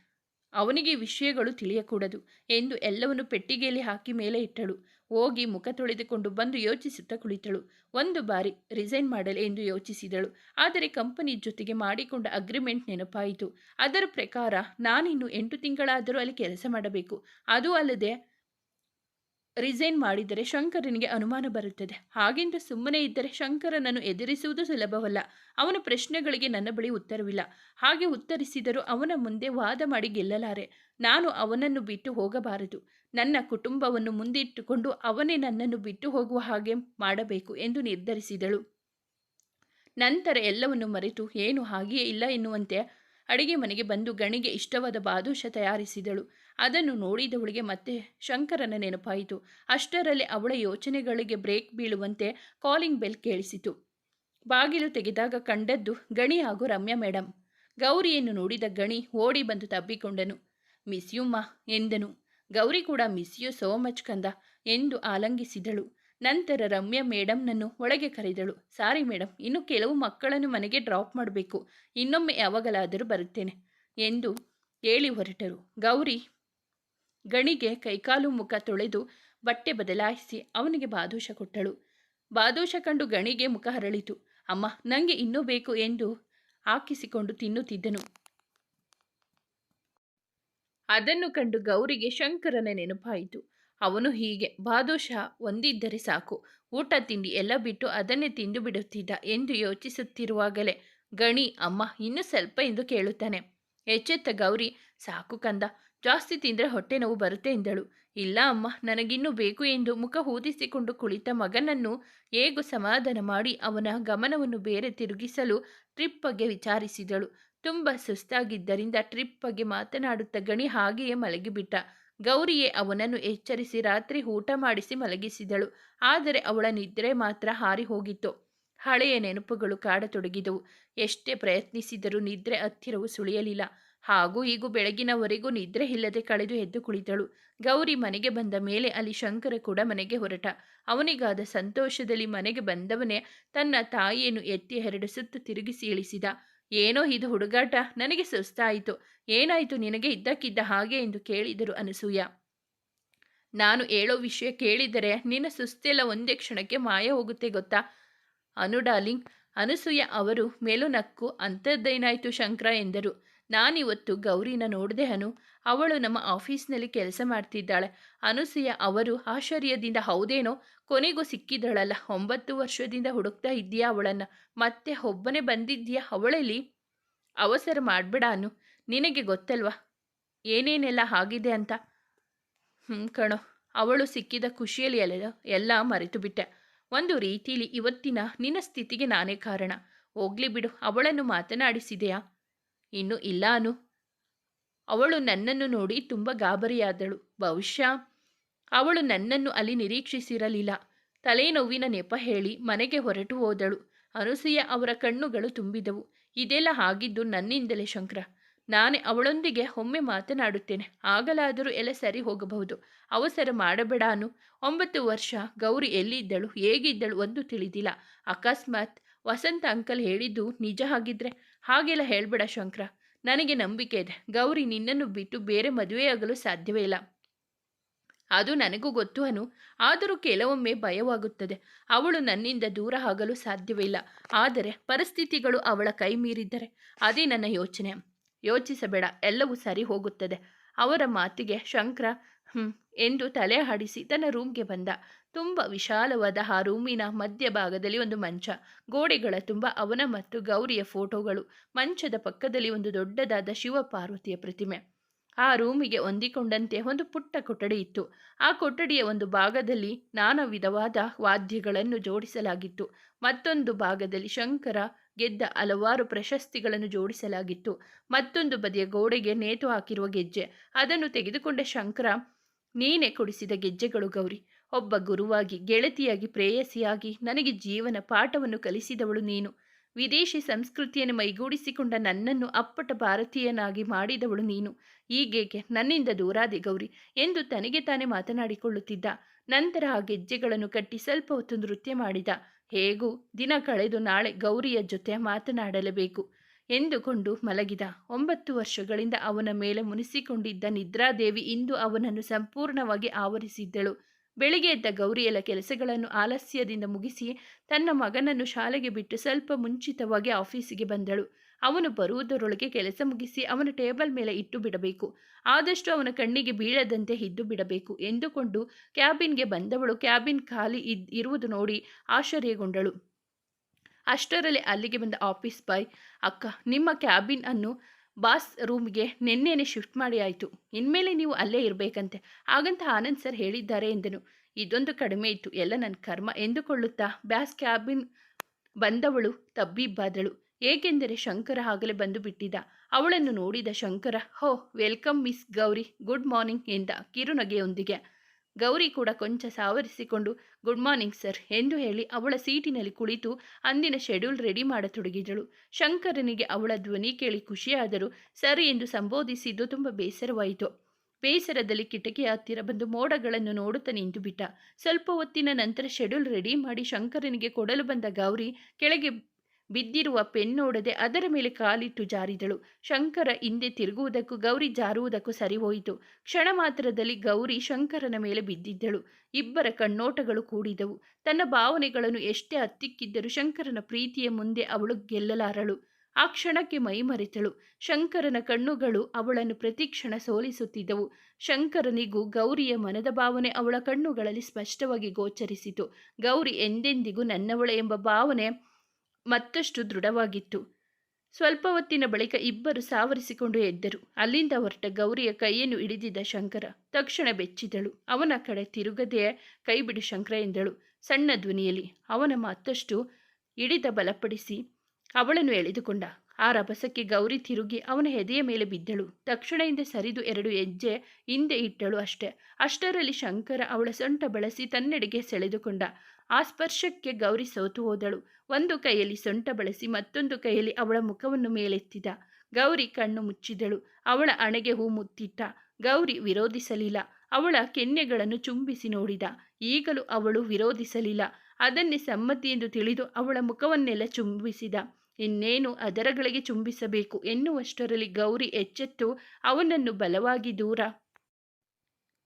ಅವನಿಗೆ ವಿಷಯಗಳು ತಿಳಿಯಕೂಡದು ಎಂದು ಎಲ್ಲವನ್ನು ಪೆಟ್ಟಿಗೆಯಲ್ಲಿ ಹಾಕಿ ಮೇಲೆ ಇಟ್ಟಳು. ಹೋಗಿ ಮುಖ ತೊಳೆದುಕೊಂಡು ಬಂದು ಯೋಚಿಸುತ್ತಾ ಕುಳಿತಳು. ಒಂದು ಬಾರಿ ರಿಸೈನ್ ಮಾಡಲು ಎಂದು ಯೋಚಿಸಿದಳು. ಆದರೆ ಕಂಪನಿ ಜೊತೆಗೆ ಮಾಡಿಕೊಂಡ ಅಗ್ರಿಮೆಂಟ್ ನೆನಪಾಯಿತು. ಅದರ ಪ್ರಕಾರ ನಾನಿನ್ನು 8 ತಿಂಗಳಾದರೂ ಅಲ್ಲಿ ಕೆಲಸ ಮಾಡಬೇಕು. ಅದೂ ಅಲ್ಲದೆ ರಿಸೈನ್ ಮಾಡಿದರೆ ಶಂಕರನಿಗೆ ಅನುಮಾನ ಬರುತ್ತದೆ. ಹಾಗೆಂದು ಸುಮ್ಮನೆ ಇದ್ದರೆ ಶಂಕರನನ್ನು ಎದುರಿಸುವುದು ಸುಲಭವಲ್ಲ. ಅವನ ಪ್ರಶ್ನೆಗಳಿಗೆ ನನ್ನ ಬಳಿ ಉತ್ತರವಿಲ್ಲ. ಹಾಗೆ ಉತ್ತರಿಸಿದರೂ ಅವನ ಮುಂದೆ ವಾದ ಮಾಡಿ ಗೆಲ್ಲಲಾರೆ. ನಾನು ಅವನನ್ನು ಬಿಟ್ಟು ಹೋಗಬಾರದು. ನನ್ನ ಕುಟುಂಬವನ್ನು ಮುಂದಿಟ್ಟುಕೊಂಡು ಅವನೇ ನನ್ನನ್ನು ಬಿಟ್ಟು ಹೋಗುವ ಹಾಗೆ ಮಾಡಬೇಕು ಎಂದು ನಿರ್ಧರಿಸಿದಳು. ನಂತರ ಎಲ್ಲವನ್ನು ಮರೆತು ಏನು ಹಾಗೆಯೇ ಇಲ್ಲ ಎನ್ನುವಂತೆ ಅಡಿಗೆ ಮನೆಗೆ ಬಂದು ಗಣಿಗೆ ಇಷ್ಟವಾದ ಬಾದುಷ ತಯಾರಿಸಿದಳು. ಅದನ್ನು ನೋಡಿದವಳಿಗೆ ಮತ್ತೆ ಶಂಕರನ ನೆನಪಾಯಿತು. ಅಷ್ಟರಲ್ಲಿ ಅವಳ ಯೋಚನೆಗಳಿಗೆ ಬ್ರೇಕ್ ಬೀಳುವಂತೆ ಕಾಲಿಂಗ್ ಬೆಲ್ ಕೇಳಿಸಿತು. ಬಾಗಿಲು ತೆಗೆದಾಗ ಕಂಡದ್ದು ಗಣಿ ಹಾಗೂ ರಮ್ಯಾ ಮೇಡಮ್. ಗೌರಿಯನ್ನು ನೋಡಿದ ಗಣಿ ಓಡಿ ಬಂದು ತಬ್ಬಿಕೊಂಡನು. ಮಿಸ್ ಯು ಮಾ ಎಂದನು. ಗೌರಿ ಕೂಡ ಮಿಸ್ ಯು ಸೋ ಮಚ್ ಕಂದ ಎಂದು ಆಲಂಗಿಸಿದಳು. ನಂತರ ರಮ್ಯಾ ಮೇಡಮ್ನನ್ನು ಒಳಗೆ ಕರೆದಳು. ಸಾರಿ ಮೇಡಮ್, ಇನ್ನು ಕೆಲವು ಮಕ್ಕಳನ್ನು ಮನೆಗೆ ಡ್ರಾಪ್ ಮಾಡಬೇಕು. ಇನ್ನೊಮ್ಮೆ ಯಾವಾಗಲಾದರೂ ಬರುತ್ತೇನೆ ಎಂದು ಹೇಳಿ ಹೊರಟರು. ಗೌರಿ ಗಣಿಗೆ ಕೈಕಾಲು ಮುಖ ತೊಳೆದು ಬಟ್ಟೆ ಬದಲಾಯಿಸಿ ಅವನಿಗೆ ಬಾದುಷ ಕೊಟ್ಟಳು. ಬಾದುಷ ಕಂಡು ಗಣಿಗೆ ಮುಖ ಹರಳಿತು. ಅಮ್ಮ, ನನಗೆ ಇನ್ನೂ ಬೇಕು ಎಂದು ಹಾಕಿಸಿಕೊಂಡು ತಿನ್ನುತ್ತಿದ್ದನು. ಅದನ್ನು ಕಂಡು ಗೌರಿಗೆ ಶಂಕರನ ನೆನಪಾಯಿತು. ಅವನು ಹೀಗೆ ಬಾದುಷ ಒಂದಿದ್ದರೆ ಸಾಕು, ಊಟ ತಿಂಡಿ ಎಲ್ಲ ಬಿಟ್ಟು ಅದನ್ನೇ ತಿಂದು ಬಿಡುತ್ತಿದ್ದ ಎಂದು ಯೋಚಿಸುತ್ತಿರುವಾಗಲೇ ಗಣಿ ಅಮ್ಮ ಇನ್ನೂ ಸ್ವಲ್ಪ ಎಂದು ಕೇಳುತ್ತಾನೆ. ಎಚ್ಚೆತ್ತ ಗೌರಿ, ಸಾಕು ಕಂದ, ಜಾಸ್ತಿ ತಿಂದರೆ ಹೊಟ್ಟೆ ನೋವು ಬರುತ್ತೆ ಎಂದಳು. ಇಲ್ಲ ಅಮ್ಮ, ನನಗಿನ್ನೂ ಬೇಕು ಎಂದು ಮುಖ ಊದಿಸಿಕೊಂಡು ಕುಳಿತ ಮಗನನ್ನು ಹೇಗೂ ಸಮಾಧಾನ ಮಾಡಿ ಅವನ ಗಮನವನ್ನು ಬೇರೆ ತಿರುಗಿಸಲು ಟ್ರಿಪ್ ಬಗ್ಗೆ ವಿಚಾರಿಸಿದಳು. ತುಂಬ ಸುಸ್ತಾಗಿದ್ದರಿಂದ ಟ್ರಿಪ್ ಬಗ್ಗೆ ಮಾತನಾಡುತ್ತಾ ಗಣಿ ಹಾಗೆಯೇ ಮಲಗಿಬಿಟ್ಟ. ಗೌರಿಯೇ ಅವನನ್ನು ಎಚ್ಚರಿಸಿ ರಾತ್ರಿ ಊಟ ಮಾಡಿಸಿ ಮಲಗಿಸಿದಳು. ಆದರೆ ಅವಳ ನಿದ್ರೆ ಮಾತ್ರ ಹಾರಿ ಹೋಗಿತ್ತು. ಹಳೆಯ ನೆನಪುಗಳು ಕಾಡತೊಡಗಿದವು. ಎಷ್ಟೇ ಪ್ರಯತ್ನಿಸಿದರೂ ನಿದ್ರೆ ಹತ್ತಿರವು ಸುಳಿಯಲಿಲ್ಲ. ಹಾಗೂ ಹೀಗೂ ಬೆಳಗಿನವರೆಗೂ ನಿದ್ರೆ ಇಲ್ಲದೆ ಕಳೆದು ಎದ್ದು ಕುಳಿತಳು. ಗೌರಿ ಮನೆಗೆ ಬಂದ ಮೇಲೆ ಅಲ್ಲಿ ಶಂಕರ ಕೂಡ ಮನೆಗೆ ಹೊರಟ. ಅವನಿಗಾದ ಸಂತೋಷದಲ್ಲಿ ಮನೆಗೆ ಬಂದವನೇ ತನ್ನ ತಾಯಿಯನ್ನು ಎತ್ತಿ 2 ಸುತ್ತು ತಿರುಗಿಸಿ ಇಳಿಸಿದ. ಏನೋ ಇದು ಹುಡುಗಾಟ, ನನಗೆ ಸುಸ್ತಾಯಿತು. ಏನಾಯಿತು ನಿನಗೆ ಇದ್ದಕ್ಕಿದ್ದ ಹಾಗೆ ಎಂದು ಕೇಳಿದರು ಅನಸೂಯ. ನಾನು ಹೇಳೋ ವಿಷಯ ಕೇಳಿದರೆ ನಿನ್ನ ಸುಸ್ತೆಲ್ಲ ಒಂದೇ ಕ್ಷಣಕ್ಕೆ ಮಾಯ ಹೋಗುತ್ತೆ ಗೊತ್ತಾ ಅನು ಡಾರ್ಲಿಂಗ್. ಅನಸೂಯ ಅವರು ಮೇಲುನಕ್ಕು ಅಂಥದ್ದೇನಾಯಿತು ಶಂಕರ ಎಂದರು. ನಾನಿವತ್ತು ಗೌರಿನ ನೋಡಿದೆ ಅನು. ಅವಳು ನಮ್ಮ ಆಫೀಸ್ನಲ್ಲಿ ಕೆಲಸ ಮಾಡ್ತಿದ್ದಾಳೆ. ಅನಸೂಯ ಅವರು ಆಶ್ಚರ್ಯದಿಂದ ಹೌದೇನೋ, ಕೊನೆಗೂ ಸಿಕ್ಕಿದಳಲ್ಲ. 9 ವರ್ಷದಿಂದ ಹುಡುಕ್ತಾ ಇದ್ದೀಯಾ ಅವಳನ್ನು, ಮತ್ತೆ ಒಬ್ಬನೇ ಬಂದಿದ್ದೀಯಾ ಅವಳಲ್ಲಿ? ಅವಸರ ಮಾಡಬೇಡ ಅನು, ನಿನಗೆ ಗೊತ್ತಲ್ವಾ ಏನೇನೆಲ್ಲ ಆಗಿದೆ ಅಂತ. ಕಣೋ, ಅವಳು ಸಿಕ್ಕಿದ ಖುಷಿಯಲ್ಲಿ ಎಲ್ಲ ಮರೆತು ಬಿಟ್ಟೆ. ಒಂದು ರೀತಿಲಿ ಇವತ್ತಿನ ನಿನ್ನ ಸ್ಥಿತಿಗೆ ನಾನೇ ಕಾರಣ. ಹೋಗ್ಲಿ ಬಿಡು, ಅವಳನ್ನು ಮಾತನಾಡಿಸಿದೆಯಾ? ಇನ್ನೂ ಇಲ್ಲ ಅನು. ಅವಳು ನನ್ನನ್ನು ನೋಡಿ ತುಂಬ ಗಾಬರಿಯಾದಳು. ಬಹುಶಃ ಅವಳು ನನ್ನನ್ನು ಅಲ್ಲಿ ನಿರೀಕ್ಷಿಸಿರಲಿಲ್ಲ. ತಲೆನೋವಿನ ನೆಪ ಹೇಳಿ ಮನೆಗೆ ಹೊರಟು ಹೋದಳು. ಅನಸೂಯ ಅವರ ಕಣ್ಣುಗಳು ತುಂಬಿದವು. ಇದೆಲ್ಲ ಆಗಿದ್ದು ನನ್ನಿಂದಲೇ ಶಂಕರ. ನಾನೇ ಅವಳೊಂದಿಗೆ ಒಮ್ಮೆ ಮಾತನಾಡುತ್ತೇನೆ, ಆಗಲಾದರೂ ಎಲ್ಲ ಸರಿ ಹೋಗಬಹುದು. ಅವಸರ ಮಾಡಬೇಡ ಅನು. 9 ವರ್ಷ ಗೌರಿ ಎಲ್ಲಿದ್ದಳು, ಹೇಗಿದ್ದಳು ಒಂದು ತಿಳಿದಿಲ್ಲ. ಅಕಸ್ಮಾತ್ ವಸಂತ ಅಂಕಲ್ ಹೇಳಿದ್ದು ನಿಜ ಆಗಿದ್ರೆ? ಹಾಗೆಲ್ಲ ಹೇಳಬೇಡ ಶಂಕರ. ನನಗೆ ನಂಬಿಕೆ ಇದೆ, ಗೌರಿ ನಿನ್ನನ್ನು ಬಿಟ್ಟು ಬೇರೆ ಮದುವೆಯಾಗಲು ಸಾಧ್ಯವೇ ಇಲ್ಲ. ಅದು ನನಗೂ ಗೊತ್ತು ಅನು. ಆದರೂ ಕೆಲವೊಮ್ಮೆ ಭಯವಾಗುತ್ತದೆ. ಅವಳು ನನ್ನಿಂದ ದೂರ ಆಗಲು ಸಾಧ್ಯವಿಲ್ಲ. ಆದರೆ ಪರಿಸ್ಥಿತಿಗಳು ಅವಳ ಕೈ ಮೀರಿದ್ದರೆ? ಅದೇ ನನ್ನ ಯೋಚನೆ. ಯೋಚಿಸಬೇಡ, ಎಲ್ಲವೂ ಸರಿ ಹೋಗುತ್ತದೆ. ಅವರ ಮಾತಿಗೆ ಶಂಕರ ಎಂದು ತಲೆ ಆಡಿಸಿ ತನ್ನ ರೂಮ್ಗೆ ಬಂದ. ತುಂಬ ವಿಶಾಲವಾದ ಆ ರೂಮಿನ ಮಧ್ಯಭಾಗದಲ್ಲಿ ಒಂದು ಮಂಚ, ಗೋಡೆಗಳ ತುಂಬ ಅವನ ಮತ್ತು ಗೌರಿಯ ಫೋಟೋಗಳು, ಮಂಚದ ಪಕ್ಕದಲ್ಲಿ ಒಂದು ದೊಡ್ಡದಾದ ಶಿವಪಾರ್ವತಿಯ ಪ್ರತಿಮೆ. ಆ ರೂಮಿಗೆ ಹೊಂದಿಕೊಂಡಂತೆ ಒಂದು ಪುಟ್ಟ ಕೊಠಡಿ ಇತ್ತು. ಆ ಕೊಠಡಿಯ ಒಂದು ಭಾಗದಲ್ಲಿ ನಾನಾ ವಿಧವಾದ ವಾದ್ಯಗಳನ್ನು ಜೋಡಿಸಲಾಗಿತ್ತು. ಮತ್ತೊಂದು ಭಾಗದಲ್ಲಿ ಶಂಕರ ಗೆದ್ದ ಹಲವಾರು ಪ್ರಶಸ್ತಿಗಳನ್ನು ಜೋಡಿಸಲಾಗಿತ್ತು. ಮತ್ತೊಂದು ಬದಿಯ ಗೋಡೆಗೆ ನೇತು ಹಾಕಿರುವ ಗೆಜ್ಜೆ, ಅದನ್ನು ತೆಗೆದುಕೊಂಡ ಶಂಕರ, ನೀನೆ ಕೊಡಿಸಿದ ಗೆಜ್ಜೆಗಳು ಗೌರಿ. ಒಬ್ಬ ಗುರುವಾಗಿ, ಗೆಳತಿಯಾಗಿ, ಪ್ರೇಯಸಿಯಾಗಿ ನನಗೆ ಜೀವನ ಪಾಠವನ್ನು ಕಲಿಸಿದವಳು ನೀನು. ವಿದೇಶಿ ಸಂಸ್ಕೃತಿಯನ್ನು ಮೈಗೂಡಿಸಿಕೊಂಡ ನನ್ನನ್ನು ಅಪ್ಪಟ ಭಾರತೀಯನಾಗಿ ಮಾಡಿದವಳು ನೀನು. ಈಗೇಕೆ ನನ್ನಿಂದ ದೂರಾದೆ ಗೌರಿ ಎಂದು ತನಗೆ ತಾನೇ ಮಾತನಾಡಿಕೊಳ್ಳುತ್ತಿದ್ದ. ನಂತರ ಆ ಗೆಜ್ಜೆಗಳನ್ನು ಕಟ್ಟಿ ಸ್ವಲ್ಪ ಹೊತ್ತು ನೃತ್ಯ ಮಾಡಿದ. ಹೇಗೂ ದಿನ ಕಳೆದು ನಾಳೆ ಗೌರಿಯ ಜೊತೆ ಮಾತನಾಡಲೇಬೇಕು ಎಂದುಕೊಂಡು ಮಲಗಿದ. 9 ವರ್ಷಗಳಿಂದ ಅವನ ಮೇಲೆ ಮುನಿಸಿಕೊಂಡಿದ್ದ ನಿದ್ರಾದೇವಿ ಇಂದು ಅವನನ್ನು ಸಂಪೂರ್ಣವಾಗಿ ಆವರಿಸಿದ್ದಳು. ಬೆಳಿಗ್ಗೆ ಎದ್ದ ಗೌರಿ ಎಲ್ಲ ಕೆಲಸಗಳನ್ನು ಆಲಸ್ಯದಿಂದ ಮುಗಿಸಿ ತನ್ನ ಮಗನನ್ನು ಶಾಲೆಗೆ ಬಿಟ್ಟು ಸ್ವಲ್ಪ ಮುಂಚಿತವಾಗಿ ಆಫೀಸಿಗೆ ಬಂದಳು. ಅವನು ಬರುವುದರೊಳಗೆ ಕೆಲಸ ಮುಗಿಸಿ ಅವನ ಟೇಬಲ್ ಮೇಲೆ ಇಟ್ಟು ಬಿಡಬೇಕು, ಆದಷ್ಟು ಅವನ ಕಣ್ಣಿಗೆ ಬೀಳದಂತೆ ಇದ್ದು ಬಿಡಬೇಕು ಎಂದುಕೊಂಡು ಕ್ಯಾಬಿನ್ಗೆ ಬಂದವಳು ಕ್ಯಾಬಿನ್ ಖಾಲಿ ಇರುವುದು ನೋಡಿ ಆಶ್ಚರ್ಯಗೊಂಡಳು. ಅಷ್ಟರಲ್ಲಿ ಅಲ್ಲಿಗೆ ಬಂದ ಆಫೀಸ್ ಬಾಯ್, ಅಕ್ಕ, ನಿಮ್ಮ ಕ್ಯಾಬಿನ್ ಅನ್ನು ಬಾಸ್ ರೂಮ್ಗೆ ನೆನ್ನೆನೆ ಶಿಫ್ಟ್ ಮಾಡಿ ಆಯಿತು. ಇನ್ಮೇಲೆ ನೀವು ಅಲ್ಲೇ ಇರಬೇಕಂತೆ, ಹಾಗಂತ ಆನಂದ್ ಸರ್ ಹೇಳಿದ್ದಾರೆ ಎಂದನು. ಇದೊಂದು ಕಡಿಮೆ ಇತ್ತು, ಎಲ್ಲ ನನ್ನ ಕರ್ಮ ಎಂದುಕೊಳ್ಳುತ್ತಾ ಬ್ಯಾಸ್ ಕ್ಯಾಬಿನ್ ಬಂದವಳು ತಬ್ಬಿಬ್ಬಾದಳು. ಏಕೆಂದರೆ ಶಂಕರ ಆಗಲೇ ಬಂದು ಬಿಟ್ಟಿದ್ದ. ಅವಳನ್ನು ನೋಡಿದ ಶಂಕರ, ಹೋ welcome miss Gauri, good morning ಎಂದ ಕಿರುನಗೆಯೊಂದಿಗೆ. ಗೌರಿ ಕೂಡ ಕೊಂಚ ಸಾವರಿಸಿಕೊಂಡು ಗುಡ್ ಮಾರ್ನಿಂಗ್ ಸರ್ ಎಂದು ಹೇಳಿ ಅವಳ ಸೀಟಿನಲ್ಲಿ ಕುಳಿತು ಅಂದಿನ ಶೆಡ್ಯೂಲ್ ರೆಡಿ ಮಾಡತೊಡಗಿದಳು. ಶಂಕರನಿಗೆ ಅವಳ ಧ್ವನಿ ಕೇಳಿ ಖುಷಿಯಾದರೂ ಸರಿ ಎಂದು ಸಂಬೋಧಿಸಿದ್ದು ತುಂಬ ಬೇಸರವಾಯಿತು. ಬೇಸರದಲ್ಲಿ ಕಿಟಕಿಯ ಹತ್ತಿರ ಬಂದು ಮೋಡಗಳನ್ನು ನೋಡುತ್ತಾ ನಿಂತು ಬಿಟ್ಟ. ಸ್ವಲ್ಪ ಹೊತ್ತಿನ ನಂತರ ಶೆಡ್ಯೂಲ್ ರೆಡಿ ಮಾಡಿ ಶಂಕರನಿಗೆ ಕೊಡಲು ಬಂದ ಗೌರಿ ಕೆಳಗೆ ಬಿದ್ದಿರುವ ಪೆನ್ ನೋಡದೆ ಅದರ ಮೇಲೆ ಕಾಲಿಟ್ಟು ಜಾರಿದಳು. ಶಂಕರ ಹಿಂದೆ ತಿರುಗುವುದಕ್ಕೂ ಗೌರಿ ಜಾರುವುದಕ್ಕೂ ಸರಿ ಹೋಯಿತು. ಕ್ಷಣ ಮಾತ್ರದಲ್ಲಿ ಗೌರಿ ಶಂಕರನ ಮೇಲೆ ಬಿದ್ದಿದ್ದಳು. ಇಬ್ಬರ ಕಣ್ಣೋಟಗಳು ಕೂಡಿದವು. ತನ್ನ ಭಾವನೆಗಳನ್ನು ಎಷ್ಟೇ ಹತ್ತಿಕ್ಕಿದ್ದರೂ ಶಂಕರನ ಪ್ರೀತಿಯ ಮುಂದೆ ಅವಳು ಗೆಲ್ಲಲಾರಳು. ಆ ಕ್ಷಣಕ್ಕೆ ಮೈಮರೆತಳು. ಶಂಕರನ ಕಣ್ಣುಗಳು ಅವಳನ್ನು ಪ್ರತಿಕ್ಷಣ ಸೋಲಿಸುತ್ತಿದ್ದವು. ಶಂಕರನಿಗೂ ಗೌರಿಯ ಮನದ ಭಾವನೆ ಅವಳ ಕಣ್ಣುಗಳಲ್ಲಿ ಸ್ಪಷ್ಟವಾಗಿ ಗೋಚರಿಸಿತು. ಗೌರಿ ಎಂದೆಂದಿಗೂ ನನ್ನವಳೆ ಎಂಬ ಭಾವನೆ ಮತ್ತಷ್ಟು ದೃಢವಾಗಿತ್ತು. ಸ್ವಲ್ಪ ಹೊತ್ತಿನ ಬಳಿಕ ಇಬ್ಬರು ಸಾವರಿಸಿಕೊಂಡು ಎದ್ದರು. ಅಲ್ಲಿಂದ ಹೊರಟ ಗೌರಿಯ ಕೈಯನ್ನು ಹಿಡಿದಿದ್ದ ಶಂಕರ ತಕ್ಷಣ ಬೆಚ್ಚಿದಳು. ಅವನ ಕಡೆ ತಿರುಗದೆಯೇ ಕೈ ಬಿಡು ಶಂಕರ ಎಂದಳು ಸಣ್ಣ ಧ್ವನಿಯಲ್ಲಿ. ಅವನ ಮತ್ತಷ್ಟು ಹಿಡಿದ ಬಲಪಡಿಸಿ ಅವಳನ್ನು ಎಳೆದುಕೊಂಡ. ಆ ರಭಸಕ್ಕೆ ಗೌರಿ ತಿರುಗಿ ಅವನ ಎದೆಯ ಮೇಲೆ ಬಿದ್ದಳು. ತಕ್ಷಣ ಹಿಂದೆ ಸರಿದು 2 ಹೆಜ್ಜೆ ಹಿಂದೆ ಇಟ್ಟಳು ಅಷ್ಟೇ. ಅಷ್ಟರಲ್ಲಿ ಶಂಕರ ಅವಳ ಸೊಂಟ ಬಳಸಿ ತನ್ನೆಡೆಗೆ ಸೆಳೆದುಕೊಂಡ. ಆ ಸ್ಪರ್ಶಕ್ಕೆ ಗೌರಿ ಸೋತು ಹೋದಳು. ಒಂದು ಕೈಯಲ್ಲಿ ಸೊಂಟ ಬಳಸಿ ಮತ್ತೊಂದು ಕೈಯಲ್ಲಿ ಅವಳ ಮುಖವನ್ನು ಮೇಲೆತ್ತಿದ. ಗೌರಿ ಕಣ್ಣು ಮುಚ್ಚಿದಳು. ಅವಳ ಹಣೆಗೆ ಹೂ ಮುತ್ತಿಟ್ಟ. ಗೌರಿ ವಿರೋಧಿಸಲಿಲ್ಲ. ಅವಳ ಕೆನ್ನೆಗಳನ್ನು ಚುಂಬಿಸಿ ನೋಡಿದ. ಈಗಲೂ ಅವಳು ವಿರೋಧಿಸಲಿಲ್ಲ. ಅದನ್ನೇ ಸಮ್ಮತಿ ಎಂದು ತಿಳಿದು ಅವಳ ಮುಖವನ್ನೆಲ್ಲ ಚುಂಬಿಸಿದ. ಇನ್ನೇನು ಅದರಗಳಿಗೆ ಚುಂಬಿಸಬೇಕು ಎನ್ನುವಷ್ಟರಲ್ಲಿ ಗೌರಿ ಎಚ್ಚೆತ್ತು ಅವನನ್ನು ಬಲವಾಗಿ ದೂರ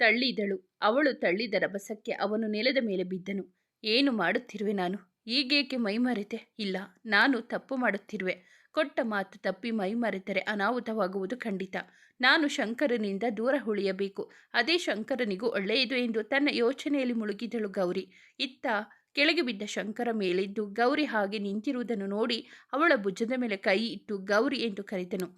ತಳ್ಳಿದಳು. ಅವಳು ತಳ್ಳಿದ ರಭಸಕ್ಕೆ ಅವನು ನೆಲದ ಮೇಲೆ ಬಿದ್ದನು. ಏನು ಮಾಡುತ್ತಿರುವೆ ನಾನು? ಈಗೇಕೆ ಮೈಮರೆತೆ? ಇಲ್ಲ, ನಾನು ತಪ್ಪು ಮಾಡುತ್ತಿರುವೆ. ಕೊಟ್ಟ ಮಾತು ತಪ್ಪಿ ಮೈಮರೆತರೆ ಅನಾಹುತವಾಗುವುದು ಖಂಡಿತ. ನಾನು ಶಂಕರನಿಂದ ದೂರ ಉಳಿಯಬೇಕು. ಅದೇ ಶಂಕರನಿಗೂ ಒಳ್ಳೆಯದು ಎಂದು ತನ್ನ ಯೋಚನೆಯಲ್ಲಿ ಮುಳುಗಿದಳು ಗೌರಿ. ಇತ್ತ ಕೆಳಗೆ ಬಿದ್ದ ಶಂಕರ ಮೇಲೆದ್ದು ಗೌರಿ ಹಾಗೆ ನಿಂತಿರುವುದನ್ನು ನೋಡಿ ಅವಳ ಭುಜದ ಮೇಲೆ ಕೈ ಇಟ್ಟು ಗೌರಿ ಎಂದು ಕರೆದನು.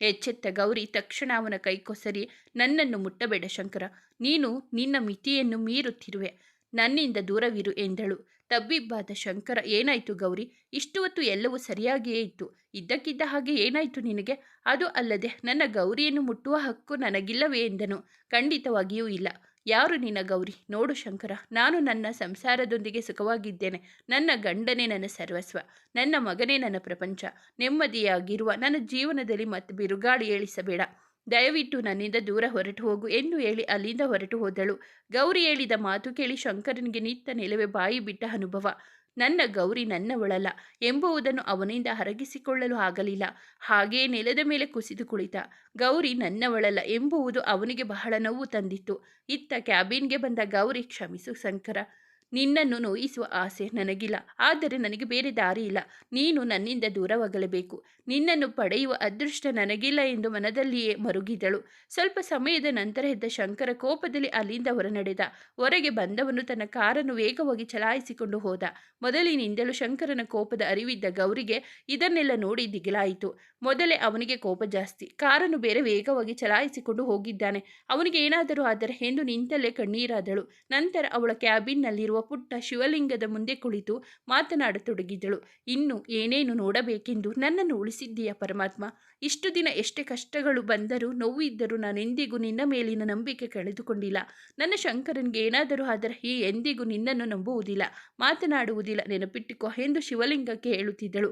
ಎಚ್ಚೆತ್ತ ಗೌರಿ ತಕ್ಷಣ ಅವನ ಕೈ ಕೊಸರಿ, ನನ್ನನ್ನು ಮುಟ್ಟಬೇಡ ಶಂಕರ, ನೀನು ನಿನ್ನ ಮಿತಿಯನ್ನು ಮೀರುತ್ತಿರುವೆ, ನನ್ನಿಂದ ದೂರವಿರು ಎಂದಳು. ತಬ್ಬಿಬ್ಬಾದ ಶಂಕರ, ಏನಾಯ್ತು ಗೌರಿ? ಇಷ್ಟು ಹೊತ್ತು ಎಲ್ಲವೂ ಸರಿಯಾಗಿಯೇ ಇತ್ತು. ಇದ್ದಕ್ಕಿದ್ದ ಹಾಗೆ ಏನಾಯ್ತು ನಿನಗೆ? ಅದು ಅಲ್ಲದೆ ನನ್ನ ಗೌರಿಯನ್ನು ಮುಟ್ಟುವ ಹಕ್ಕು ನನಗಿಲ್ಲವೇ ಎಂದನು. ಖಂಡಿತವಾಗಿಯೂ ಇಲ್ಲ. ಯಾರು ನಿನ್ನ ಗೌರಿ? ನೋಡು ಶಂಕರ, ನಾನು ನನ್ನ ಸಂಸಾರದೊಂದಿಗೆ ಸುಖವಾಗಿದ್ದೇನೆ. ನನ್ನ ಗಂಡನೇ ನನ್ನ ಸರ್ವಸ್ವ, ನನ್ನ ಮಗನೇ ನನ್ನ ಪ್ರಪಂಚ. ನೆಮ್ಮದಿಯಾಗಿರುವ ನನ್ನ ಜೀವನದಲ್ಲಿ ಮತ್ತೆ ಬಿರುಗಾಳಿ ಏಳಿಸಬೇಡ. ದಯವಿಟ್ಟು ನನ್ನಿಂದ ದೂರ ಹೊರಟು ಹೋಗು ಎಂದು ಹೇಳಿ ಅಲ್ಲಿಂದ ಹೊರಟು ಹೋದಳು. ಗೌರಿ ಹೇಳಿದ ಮಾತು ಕೇಳಿ ಶಂಕರನಿಗೆ ನಿಂತ ನೆಲವೇ ಬಾಯಿ ಬಿಟ್ಟ ಅನುಭವ. ನನ್ನ ಗೌರಿ ನನ್ನವಳಲ್ಲ ಎಂಬುದನ್ನು ಅವನಿಂದ ಅರಗಿಸಿಕೊಳ್ಳಲು ಆಗಲಿಲ್ಲ. ಹಾಗೆಯೇ ನೆಲದ ಮೇಲೆ ಕುಸಿದು ಕುಳಿತ. ಗೌರಿ ನನ್ನವಳಲ್ಲ ಎಂಬುವುದು ಅವನಿಗೆ ಬಹಳ ನೋವು ತಂದಿತ್ತು. ಇತ್ತ ಕ್ಯಾಬಿನ್ಗೆ ಬಂದ ಗೌರಿ, ಕ್ಷಮಿಸು ಶಂಕರ, ನಿನ್ನನ್ನು ನೋಯಿಸುವ ಆಸೆ ನನಗಿಲ್ಲ. ಆದರೆ ನನಗೆ ಬೇರೆ ದಾರಿ ಇಲ್ಲ. ನೀನು ನನ್ನಿಂದ ದೂರವಾಗಲೇಬೇಕು. ನಿನ್ನನ್ನು ಪಡೆಯುವ ಅದೃಷ್ಟ ನನಗಿಲ್ಲ ಎಂದು ಮನದಲ್ಲಿಯೇ ಮರುಗಿದಳು. ಸ್ವಲ್ಪ ಸಮಯದ ನಂತರ ಎದ್ದ ಶಂಕರ ಕೋಪದಲ್ಲಿ ಅಲ್ಲಿಂದ ಹೊರನಡೆದ. ಹೊರಗೆ ಬಂದವನು ತನ್ನ ಕಾರನ್ನು ವೇಗವಾಗಿ ಚಲಾಯಿಸಿಕೊಂಡು ಹೋದ. ಮೊದಲಿನಿಂದಲೂ ಶಂಕರನ ಕೋಪದ ಅರಿವಿದ್ದ ಗೌರಿಗೆ ಇದನ್ನೆಲ್ಲ ನೋಡಿ ದಿಗಿಲಾಯಿತು. ಮೊದಲೇ ಅವನಿಗೆ ಕೋಪ ಜಾಸ್ತಿ. ಕಾರನ್ನು ಬೇರೆ ವೇಗವಾಗಿ ಚಲಾಯಿಸಿಕೊಂಡು ಹೋಗಿದ್ದಾನೆ. ಅವನಿಗೆ ಏನಾದರೂ ಆದರೆ ಎಂದು ನಿಂತಲ್ಲೇ ಕಣ್ಣೀರಾದಳು. ನಂತರ ಅವಳ ಕ್ಯಾಬಿನ್ನಲ್ಲಿರುವ ಪುಟ್ಟ ಶಿವಲಿಂಗದ ಮುಂದೆ ಕುಳಿತು ಮಾತನಾಡತೊಡಗಿದಳು. ಇನ್ನು ಏನೇನು ನೋಡಬೇಕೆಂದು ನನ್ನನ್ನು ಉಳಿಸಿದ್ದೀಯ ಪರಮಾತ್ಮ. ಇಷ್ಟು ದಿನ ಎಷ್ಟೇ ಕಷ್ಟಗಳು ಬಂದರೂ ನೋವಿದ್ದರೂ ನಾನೆಂದಿಗೂ ನಿನ್ನ ಮೇಲಿನ ನಂಬಿಕೆ ಕಳೆದುಕೊಂಡಿಲ್ಲ. ನನ್ನ ಶಂಕರನಿಗೆ ಏನಾದರೂ ಆದರೆ ಎಂದಿಗೂ ನಿನ್ನನ್ನು ನಂಬುವುದಿಲ್ಲ, ಮಾತನಾಡುವುದಿಲ್ಲ, ನೆನಪಿಟ್ಟುಕೋ ಎಂದು ಶಿವಲಿಂಗಕ್ಕೆ ಹೇಳುತ್ತಿದ್ದಳು.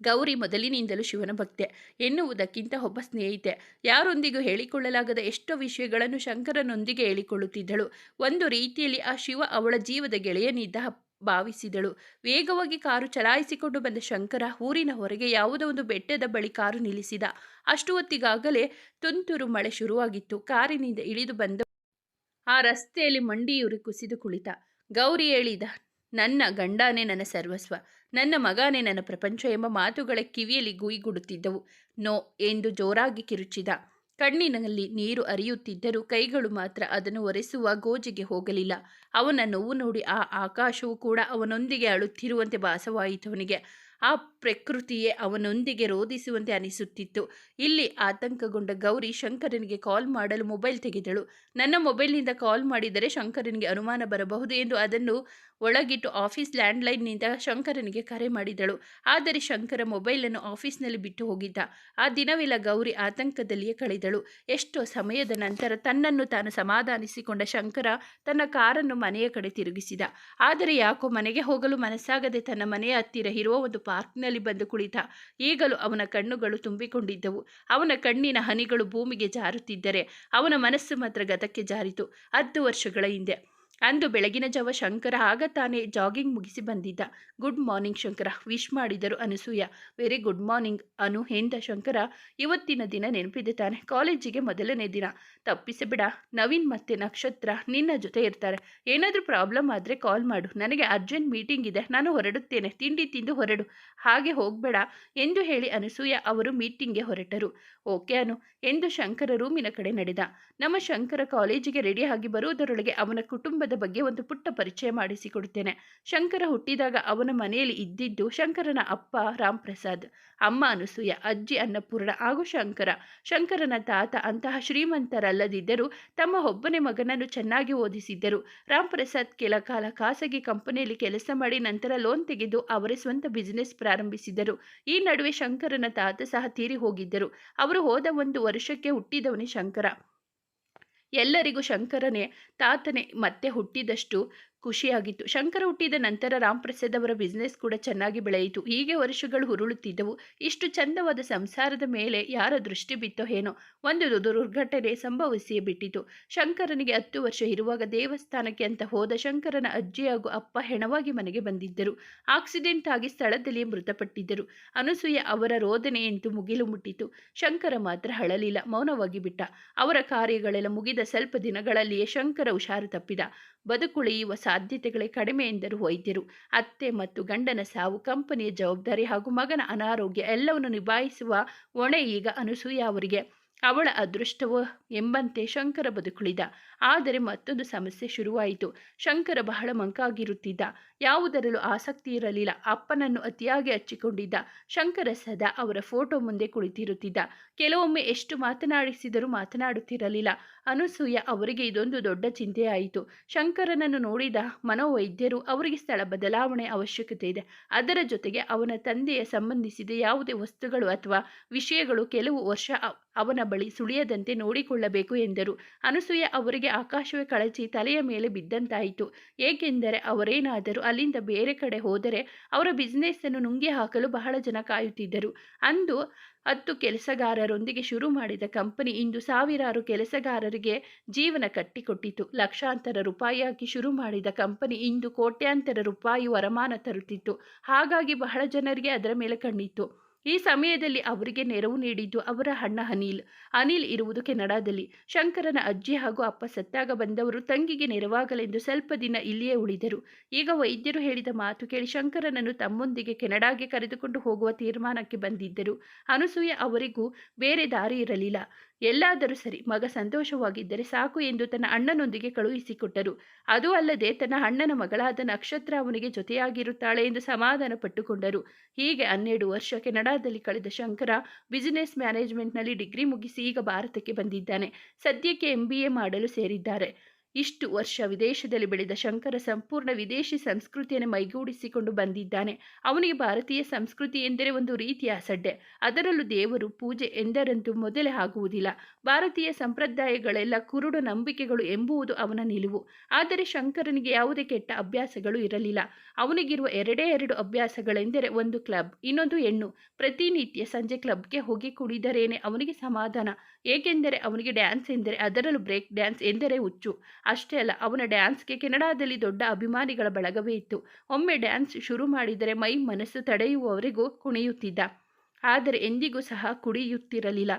ಗೌರಿ ಮೊದಲಿನಿಂದಲೂ ಶಿವನ ಭಕ್ತೆ ಎನ್ನುವುದಕ್ಕಿಂತ ಒಬ್ಬ ಸ್ನೇಹಿತೆ. ಯಾರೊಂದಿಗೂ ಹೇಳಿಕೊಳ್ಳಲಾಗದ ಎಷ್ಟೋ ವಿಷಯಗಳನ್ನು ಶಂಕರನೊಂದಿಗೆ ಹೇಳಿಕೊಳ್ಳುತ್ತಿದ್ದಳು. ಒಂದು ರೀತಿಯಲ್ಲಿ ಆ ಶಿವ ಅವಳ ಜೀವದ ಗೆಳೆಯನಿದ್ದ ಭಾವಿಸಿದಳು. ವೇಗವಾಗಿ ಕಾರು ಚಲಾಯಿಸಿಕೊಂಡು ಬಂದ ಶಂಕರ ಊರಿನ ಹೊರಗೆ ಯಾವುದೋ ಒಂದು ಬೆಟ್ಟದ ಬಳಿ ಕಾರು ನಿಲ್ಲಿಸಿದ. ಅಷ್ಟು ಹೊತ್ತಿಗಾಗಲೇ ತುಂತುರು ಮಳೆ ಶುರುವಾಗಿತ್ತು. ಕಾರಿನಿಂದ ಇಳಿದು ಬಂದ ಆ ರಸ್ತೆಯಲ್ಲಿ ಮಂಡಿಯೂರಿ ಕುಸಿದು ಕುಳಿತ. ಗೌರಿ ಹೇಳಿದ, ನನ್ನ ಗಂಡನೇ ನನ್ನ ಸರ್ವಸ್ವ, ನನ್ನ ಮಗನೇ ನನ್ನ ಪ್ರಪಂಚ ಎಂಬ ಮಾತುಗಳ ಕಿವಿಯಲ್ಲಿ ಗುಯಿಗುಡುತ್ತಿದ್ದವು. ನೋ ಎಂದು ಜೋರಾಗಿ ಕಿರುಚಿದ. ಕಣ್ಣಿನಲ್ಲಿ ನೀರು ಹರಿಯುತ್ತಿದ್ದರೂ ಕೈಗಳು ಮಾತ್ರ ಅದನ್ನು ಒರೆಸುವ ಗೋಜಿಗೆ ಹೋಗಲಿಲ್ಲ. ಅವನ ನೋವು ನೋಡಿ ಆ ಆಕಾಶವು ಕೂಡ ಅವನೊಂದಿಗೆ ಅಳುತ್ತಿರುವಂತೆ ಭಾಸವಾಯಿತು ಅವನಿಗೆ. ಆ ಪ್ರಕೃತಿಯೇ ಅವನೊಂದಿಗೆ ರೋಧಿಸುವಂತೆ ಅನಿಸುತ್ತಿತ್ತು. ಇಲ್ಲಿ ಆತಂಕಗೊಂಡ ಗೌರಿ ಶಂಕರನಿಗೆ ಕಾಲ್ ಮಾಡಲು ಮೊಬೈಲ್ ತೆಗೆದಳು. ನನ್ನ ಮೊಬೈಲ್ನಿಂದ ಕಾಲ್ ಮಾಡಿದರೆ ಶಂಕರನಿಗೆ ಅನುಮಾನ ಬರಬಹುದು ಎಂದು ಅದನ್ನು ಒಳಗಿಟ್ಟು ಆಫೀಸ್ ಲ್ಯಾಂಡ್ಲೈನ್ನಿಂದ ಶಂಕರನಿಗೆ ಕರೆ ಮಾಡಿದಳು. ಆದರೆ ಶಂಕರ ಮೊಬೈಲನ್ನು ಆಫೀಸ್ನಲ್ಲಿ ಬಿಟ್ಟು ಹೋಗಿದ್ದ. ಆ ದಿನವೆಲ್ಲ ಗೌರಿ ಆತಂಕದಲ್ಲಿಯೇ ಕಳೆದಳು. ಎಷ್ಟೋ ಸಮಯದ ನಂತರ ತನ್ನನ್ನು ತಾನು ಸಮಾಧಾನಿಸಿಕೊಂಡ ಶಂಕರ ತನ್ನ ಕಾರನ್ನು ಮನೆಯ ಕಡೆ ತಿರುಗಿಸಿದ. ಆದರೆ ಯಾಕೋ ಮನೆಗೆ ಹೋಗಲು ಮನಸ್ಸಾಗದೆ ತನ್ನ ಮನೆಯ ಹತ್ತಿರ ಇರುವ ಒಂದು ಪಾರ್ಕ್ನಲ್ಲಿ ಬಂದು ಕುಳಿತ. ಈಗಲೂ ಅವನ ಕಣ್ಣುಗಳು ತುಂಬಿಕೊಂಡಿದ್ದವು. ಅವನ ಕಣ್ಣಿನ ಹನಿಗಳು ಭೂಮಿಗೆ ಜಾರುತ್ತಿದ್ದರೆ ಅವನ ಮನಸ್ಸು ಮಾತ್ರ ಗತಕ್ಕೆ ಜಾರಿತು. 10 ವರ್ಷಗಳ ಹಿಂದೆ. ಅಂದು ಬೆಳಗಿನ ಜಾವ ಶಂಕರ ಆಗ ತಾನೇ ಜಾಗಿಂಗ್ ಮುಗಿಸಿ ಬಂದಿದ್ದ. ಗುಡ್ ಮಾರ್ನಿಂಗ್ ಶಂಕರ, ವಿಶ್ ಮಾಡಿದರು ಅನಸೂಯ. ವೆರಿ ಗುಡ್ ಮಾರ್ನಿಂಗ್ ಅನು ಎಂದ ಶಂಕರ. ಇವತ್ತಿನ ದಿನ ನೆನಪಿದೆ ತಾನೆ? ಕಾಲೇಜಿಗೆ ಮೊದಲನೇ ದಿನ. ತಪ್ಪಿಸಬೇಡ, ನವೀನ್ ಮತ್ತೆ ನಕ್ಷತ್ರ ನಿನ್ನ ಜೊತೆ ಇರ್ತಾರೆ. ಏನಾದರೂ ಪ್ರಾಬ್ಲಮ್ ಆದರೆ ಕಾಲ್ ಮಾಡು. ನನಗೆ ಅರ್ಜೆಂಟ್ ಮೀಟಿಂಗ್ ಇದೆ, ನಾನು ಹೊರಡುತ್ತೇನೆ. ತಿಂಡಿ ತಿಂದು ಹೊರಡು, ಹಾಗೆ ಹೋಗಬೇಡ ಎಂದು ಹೇಳಿ ಅನಸೂಯ ಅವರು ಮೀಟಿಂಗ್ಗೆ ಹೊರಟರು. ಓಕೆ ಅನು ಎಂದು ಶಂಕರ ರೂಮಿನ ಕಡೆ ನಡೆದ. ನಮ್ಮ ಶಂಕರ ಕಾಲೇಜಿಗೆ ರೆಡಿಯಾಗಿ ಬರುವುದರೊಳಗೆ ಅವನ ಕುಟುಂಬದ ಬಗ್ಗೆ ಒಂದು ಪುಟ್ಟ ಪರಿಚಯ ಮಾಡಿಸಿಕೊಡುತ್ತೇನೆ. ಶಂಕರ ಹುಟ್ಟಿದಾಗ ಅವನ ಮನೆಯಲ್ಲಿ ಇದ್ದಿದ್ದು ಶಂಕರನ ಅಪ್ಪ ರಾಮ್ ಪ್ರಸಾದ್, ಅಮ್ಮ ಅನಸೂಯ, ಅಜ್ಜಿ ಅನ್ನಪೂರ್ಣ ಹಾಗೂ ಶಂಕರ. ಶಂಕರನ ತಾತ ಅಂತಹ ಶ್ರೀಮಂತರಲ್ಲದಿದ್ದರೂ ತಮ್ಮ ಒಬ್ಬನೇ ಮಗನನ್ನು ಚೆನ್ನಾಗಿ ಓದಿಸಿದ್ದರು. ರಾಮ್ ಪ್ರಸಾದ್ ಕೆಲ ಕಾಲ ಖಾಸಗಿ ಕಂಪನಿಯಲ್ಲಿ ಕೆಲಸ ಮಾಡಿ ನಂತರ ಲೋನ್ ತೆಗೆದು ಅವರೇ ಸ್ವಂತ ಬಿಸಿನೆಸ್ ಪ್ರಾರಂಭಿಸಿದರು. ಈ ನಡುವೆ ಶಂಕರನ ತಾತ ಸಹ ತೀರಿ ಹೋಗಿದ್ದರು. ಅವರು ಹೋದ 1 ವರ್ಷಕ್ಕೆ ಹುಟ್ಟಿದವನೇ ಶಂಕರ. ಎಲ್ಲರಿಗೂ ಶಂಕರನೇ ತಾತನೇ ಮತ್ತೆ ಹುಟ್ಟಿದಷ್ಟು ಖುಷಿಯಾಗಿತ್ತು. ಶಂಕರ ಹುಟ್ಟಿದ ನಂತರ ರಾಮ್ ಪ್ರಸಾದ್ ಅವರ ಬಿಸ್ನೆಸ್ ಕೂಡ ಚೆನ್ನಾಗಿ ಬೆಳೆಯಿತು. ಹೀಗೆ ವರ್ಷಗಳು ಹುರುಳುತ್ತಿದ್ದವು. ಇಷ್ಟು ಚಂದವಾದ ಸಂಸಾರದ ಮೇಲೆ ಯಾರ ದೃಷ್ಟಿ ಬಿತ್ತೋ ಏನೋ ಒಂದು ದುರ್ಘಟನೆ ಸಂಭವಿಸಿಯೇ ಬಿಟ್ಟಿತು. ಶಂಕರನಿಗೆ 10 ವರ್ಷ ಇರುವಾಗ ದೇವಸ್ಥಾನಕ್ಕೆ ಅಂತ ಹೋದ ಶಂಕರನ ಅಜ್ಜಿ ಹಾಗೂ ಅಪ್ಪ ಹೆಣವಾಗಿ ಮನೆಗೆ ಬಂದಿದ್ದರು. ಆಕ್ಸಿಡೆಂಟ್ ಆಗಿ ಸ್ಥಳದಲ್ಲಿಯೇ ಮೃತಪಟ್ಟಿದ್ದರು. ಅನಸೂಯ ಅವರ ರೋದನೆಯಂತೂ ಮುಗಿಲು ಮುಟ್ಟಿತು. ಶಂಕರ ಮಾತ್ರ ಅಳಲಿಲ್ಲ, ಮೌನವಾಗಿ ಬಿಟ್ಟ. ಅವರ ಕಾರ್ಯಗಳೆಲ್ಲ ಮುಗಿದ ಸ್ವಲ್ಪ ದಿನಗಳಲ್ಲಿಯೇ ಶಂಕರ ಹುಷಾರು ತಪ್ಪಿದ. ಬದುಕುಳಿಯುವ ಸಾಧ್ಯತೆಗಳೇ ಕಡಿಮೆ ಎಂದರು ವೈದ್ಯರು. ಅತ್ತೆ ಮತ್ತು ಗಂಡನ ಸಾವು, ಕಂಪನಿಯ ಜವಾಬ್ದಾರಿ ಹಾಗೂ ಮಗನ ಅನಾರೋಗ್ಯ ಎಲ್ಲವನ್ನು ನಿಭಾಯಿಸುವ ಹೊಣೆ ಈಗ ಅನಸೂಯ ಅವರಿಗೆ. ಅವಳ ಅದೃಷ್ಟವೋ ಎಂಬಂತೆ ಶಂಕರ ಬದುಕುಳಿದ. ಆದರೆ ಮತ್ತೊಂದು ಸಮಸ್ಯೆ ಶುರುವಾಯಿತು. ಶಂಕರ ಬಹಳ ಮಂಕಾಗಿರುತ್ತಿದ್ದ. ಯಾವುದರಲ್ಲೂ ಆಸಕ್ತಿ ಇರಲಿಲ್ಲ. ಅಪ್ಪನನ್ನು ಅತಿಯಾಗಿ ಹಚ್ಚಿಕೊಂಡಿದ್ದ. ಶಂಕರ ಸದಾ ಅವರ ಫೋಟೋ ಮುಂದೆ ಕುಳಿತಿರುತ್ತಿದ್ದ. ಕೆಲವೊಮ್ಮೆ ಎಷ್ಟು ಮಾತನಾಡಿಸಿದರೂ ಮಾತನಾಡುತ್ತಿರಲಿಲ್ಲ. ಅನಸೂಯ ಅವರಿಗೆ ಇದೊಂದು ದೊಡ್ಡ ಚಿಂತೆಯಾಯಿತು. ಶಂಕರನನ್ನು ನೋಡಿದ ಮನೋವೈದ್ಯರು ಅವರಿಗೆ ಸ್ಥಳ ಬದಲಾವಣೆ ಅವಶ್ಯಕತೆ ಇದೆ. ಅದರ ಜೊತೆಗೆ ಅವನ ತಂದೆಯ ಸಂಬಂಧಿಸಿದ ಯಾವುದೇ ವಸ್ತುಗಳು ಅಥವಾ ವಿಷಯಗಳು ಕೆಲವು ವರ್ಷ ಅವನ ಬಳಿ ಸುಳಿಯದಂತೆ ನೋಡಿಕೊಳ್ಳಬೇಕು ಎಂದರು. ಅನಸೂಯ ಅವರಿಗೆ ಆಕಾಶವೇ ಕಳಚಿ ತಲೆಯ ಮೇಲೆ ಬಿದ್ದಂತಾಯಿತು. ಏಕೆಂದರೆ ಅವರೇನಾದರೂ ಅಲ್ಲಿಂದ ಬೇರೆ ಕಡೆ ಹೋದರೆ ಅವರ ಬಿಸ್ನೆಸ್ಸನ್ನು ನುಂಗಿ ಹಾಕಲು ಬಹಳ ಜನ ಕಾಯುತ್ತಿದ್ದರು. ಅಂದು 10 ಕೆಲಸಗಾರರೊಂದಿಗೆ ಶುರು ಮಾಡಿದ ಕಂಪನಿ ಇಂದು ಸಾವಿರಾರು ಕೆಲಸಗಾರರಿಗೆ ಜೀವನ ಕಟ್ಟಿಕೊಟ್ಟಿತು. ಲಕ್ಷಾಂತರ ರೂಪಾಯಿ ಹಾಕಿ ಶುರು ಮಾಡಿದ ಕಂಪನಿ ಇಂದು ಕೋಟ್ಯಾಂತರ ರೂಪಾಯಿ ವರಮಾನ ತರುತ್ತಿತ್ತು. ಹಾಗಾಗಿ ಬಹಳ ಜನರಿಗೆ ಅದರ ಮೇಲೆ ಕಣ್ಣಿತ್ತು. ಈ ಸಮಯದಲ್ಲಿ ಅವರಿಗೆ ನೆರವು ನೀಡಿದ್ದು ಅವರ ಅಣ್ಣ ಅನಿಲ್. ಅನಿಲ್ ಇರುವುದು ಕೆನಡಾದಲ್ಲಿ. ಶಂಕರನ ಅಜ್ಜಿ ಹಾಗೂ ಅಪ್ಪ ಸತ್ತಾಗ ಬಂದವರು ತಂಗಿಗೆ ನೆರವಾಗಲೆಂದು ಸ್ವಲ್ಪ ದಿನ ಇಲ್ಲಿಯೇ ಉಳಿದರು. ಈಗ ವೈದ್ಯರು ಹೇಳಿದ ಮಾತು ಕೇಳಿ ಶಂಕರನನ್ನು ತಮ್ಮೊಂದಿಗೆ ಕೆನಡಾಗೆ ಕರೆದುಕೊಂಡು ಹೋಗುವ ತೀರ್ಮಾನಕ್ಕೆ ಬಂದಿದ್ದರು. ಅನಸೂಯ ಅವರಿಗೂ ಬೇರೆ ದಾರಿ ಇರಲಿಲ್ಲ. ಎಲ್ಲಾದರೂ ಸರಿ, ಮಗ ಸಂತೋಷವಾಗಿದ್ದರೆ ಸಾಕು ಎಂದು ತನ್ನ ಅಣ್ಣನೊಂದಿಗೆ ಕಳುಹಿಸಿಕೊಟ್ಟರು. ಅದೂ ಅಲ್ಲದೆ ತನ್ನ ಅಣ್ಣನ ಮಗಳಾದ ನಕ್ಷತ್ರ ಅವನಿಗೆ ಜೊತೆಯಾಗಿರುತ್ತಾಳೆ ಎಂದು ಸಮಾಧಾನ ಪಟ್ಟುಕೊಂಡರು. ಹೀಗೆ 12 ವರ್ಷ ಕೆನಡಾದಲ್ಲಿ ಕಳೆದ ಶಂಕರ ಬಿಸಿನೆಸ್ ಮ್ಯಾನೇಜ್ಮೆಂಟ್ನಲ್ಲಿ ಡಿಗ್ರಿ ಮುಗಿಸಿ ಈಗ ಭಾರತಕ್ಕೆ ಬಂದಿದ್ದಾನೆ. ಸದ್ಯಕ್ಕೆ MBA ಮಾಡಲು ಸೇರಿದ್ದಾರೆ. ಇಷ್ಟು ವರ್ಷ ವಿದೇಶದಲ್ಲಿ ಬೆಳೆದ ಶಂಕರ ಸಂಪೂರ್ಣ ವಿದೇಶಿ ಸಂಸ್ಕೃತಿಯನ್ನು ಮೈಗೂಡಿಸಿಕೊಂಡು ಬಂದಿದ್ದಾನೆ. ಅವನಿಗೆ ಭಾರತೀಯ ಸಂಸ್ಕೃತಿ ಎಂದರೆ ಒಂದು ರೀತಿಯ ಅಸಡ್ಡೆ. ಅದರಲ್ಲೂ ದೇವರು ಪೂಜೆ ಎಂದರಂತೂ ಮೊದಲೇ ಆಗುವುದಿಲ್ಲ. ಭಾರತೀಯ ಸಂಪ್ರದಾಯಗಳೆಲ್ಲ ಕುರುಡು ನಂಬಿಕೆಗಳು ಎಂಬುವುದು ಅವನ ನಿಲುವು. ಆದರೆ ಶಂಕರನಿಗೆ ಯಾವುದೇ ಕೆಟ್ಟ ಅಭ್ಯಾಸಗಳು ಇರಲಿಲ್ಲ. ಅವನಿಗಿರುವ ಎರಡೇ 2 ಅಭ್ಯಾಸಗಳೆಂದರೆ ಒಂದು ಕ್ಲಬ್, ಇನ್ನೊಂದು ಹೆಣ್ಣು. ಪ್ರತಿನಿತ್ಯ ಸಂಜೆ ಕ್ಲಬ್ಗೆ ಹೋಗಿ ಕುಡಿದರೇನೆ ಅವನಿಗೆ ಸಮಾಧಾನ. ಏಕೆಂದರೆ ಅವನಿಗೆ ಡ್ಯಾನ್ಸ್ ಎಂದರೆ, ಅದರಲ್ಲೂ ಬ್ರೇಕ್ ಡ್ಯಾನ್ಸ್ ಎಂದರೆ ಹುಚ್ಚು. ಅಷ್ಟೇ ಅಲ್ಲ, ಅವನ ಡ್ಯಾನ್ಸ್ಗೆ ಕೆನಡಾದಲ್ಲಿ ದೊಡ್ಡ ಅಭಿಮಾನಿಗಳ ಬಳಗವೇ ಇತ್ತು. ಒಮ್ಮೆ ಡ್ಯಾನ್ಸ್ ಶುರು ಮಾಡಿದರೆ ಮೈ ಮನಸ್ಸು ತಡೆಯುವವರೆಗೂ ಕುಣಿಯುತ್ತಿದ್ದ. ಆದರೆ ಎಂದಿಗೂ ಸಹ ಕುಡಿಯುತ್ತಿರಲಿಲ್ಲ.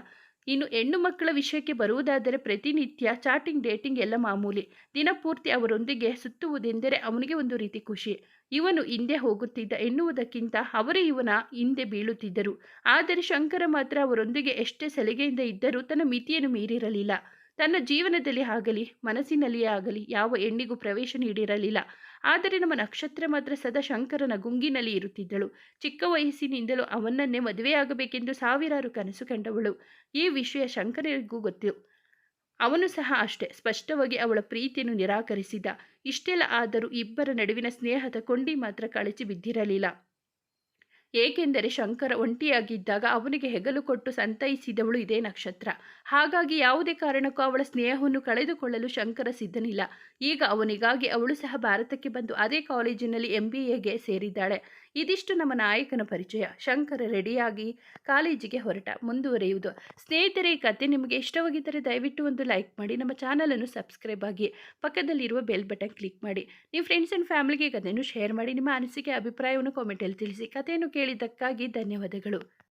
ಇನ್ನು ಹೆಣ್ಣು ಮಕ್ಕಳ ವಿಷಯಕ್ಕೆ ಬರುವುದಾದರೆ ಪ್ರತಿನಿತ್ಯ ಚಾಟಿಂಗ್, ಡೇಟಿಂಗ್ ಎಲ್ಲ ಮಾಮೂಲಿ. ದಿನಪೂರ್ತಿ ಅವರೊಂದಿಗೆ ಸುತ್ತುವುದೆಂದರೆ ಅವನಿಗೆ ಒಂದು ರೀತಿ ಖುಷಿ. ಇವನು ಹಿಂದೆ ಹೋಗುತ್ತಿದ್ದ ಎನ್ನುವುದಕ್ಕಿಂತ ಅವರೇ ಇವನ ಹಿಂದೆ ಬೀಳುತ್ತಿದ್ದರು. ಆದರೆ ಶಂಕರ ಮಾತ್ರ ಅವರೊಂದಿಗೆ ಎಷ್ಟೇ ಸಲಿಗೆಯಿಂದ ಇದ್ದರೂ ತನ್ನ ಮಿತಿಯನ್ನು ಮೀರಿರಲಿಲ್ಲ. ತನ್ನ ಜೀವನದಲ್ಲಿ ಆಗಲಿ ಮನಸ್ಸಿನಲ್ಲಿಯೇ ಆಗಲಿ ಯಾವ ಹೆಣ್ಣಿಗೂ ಪ್ರವೇಶ ನೀಡಿರಲಿಲ್ಲ. ಆದರೆ ನಮ್ಮ ನಕ್ಷತ್ರ ಮಾತ್ರ ಸದಾ ಶಂಕರನ ಗುಂಗಿನಲ್ಲಿ ಇರುತ್ತಿದ್ದಳು. ಚಿಕ್ಕ ವಯಸ್ಸಿನಿಂದಲೂ ಅವನನ್ನೇ ಮದುವೆಯಾಗಬೇಕೆಂದು ಸಾವಿರಾರು ಕನಸು ಕಂಡವಳು. ಈ ವಿಷಯ ಶಂಕರನಿಗೂ ಗೊತ್ತು. ಅವನು ಸಹ ಅಷ್ಟೇ ಸ್ಪಷ್ಟವಾಗಿ ಅವಳ ಪ್ರೀತಿಯನ್ನು ನಿರಾಕರಿಸಿದ್ದ. ಇಷ್ಟೆಲ್ಲ ಆದರೂ ಇಬ್ಬರ ನಡುವಿನ ಸ್ನೇಹದ ಕೊಂಡಿ ಮಾತ್ರ ಕಳಚಿ ಬಿದ್ದಿರಲಿಲ್ಲ. ಏಕೆಂದರೆ ಶಂಕರ ಒಂಟಿಯಾಗಿದ್ದಾಗ ಅವನಿಗೆ ಹೆಗಲು ಕೊಟ್ಟು ಸಂತೈಸಿದವಳು ಇದೇ ನಕ್ಷತ್ರ. ಹಾಗಾಗಿ ಯಾವುದೇ ಕಾರಣಕ್ಕೂ ಅವಳ ಸ್ನೇಹವನ್ನು ಕಳೆದುಕೊಳ್ಳಲು ಶಂಕರ ಸಿದ್ಧನಿಲ್ಲ. ಈಗ ಅವನಿಗಾಗಿ ಅವಳು ಸಹ ಭಾರತಕ್ಕೆ ಬಂದು ಅದೇ ಕಾಲೇಜಿನಲ್ಲಿ MBAಗೆ ಸೇರಿದ್ದಾಳೆ. ಇದಿಷ್ಟು ನಮ್ಮ ನಾಯಕನ ಪರಿಚಯ. ಶಂಕರ ರೆಡಿಯಾಗಿ ಕಾಲೇಜಿಗೆ ಹೊರಟ. ಮುಂದುವರಿಯುವುದು. ಸ್ನೇಹಿತರೆ, ಈ ಕಥೆ ನಿಮಗೆ ಇಷ್ಟವಾಗಿದ್ದರೆ ದಯವಿಟ್ಟು ಒಂದು ಲೈಕ್ ಮಾಡಿ, ನಮ್ಮ ಚಾನಲನ್ನು ಸಬ್ಸ್ಕ್ರೈಬ್ ಆಗಿ, ಪಕ್ಕದಲ್ಲಿರುವ ಬೆಲ್ ಬಟನ್ ಕ್ಲಿಕ್ ಮಾಡಿ. ನಿಮ್ಮ ಫ್ರೆಂಡ್ಸ್ ಆ್ಯಂಡ್ ಫ್ಯಾಮಿಲಿಗೆ ಕಥೆಯನ್ನು ಶೇರ್ ಮಾಡಿ. ನಿಮ್ಮ ಅನಿಸಿಕೆ ಅಭಿಪ್ರಾಯವನ್ನು ಕಾಮೆಂಟಲ್ಲಿ ತಿಳಿಸಿ. ಕಥೆಯನ್ನು ಕೇಳಿದ್ದಕ್ಕಾಗಿ ಧನ್ಯವಾದಗಳು.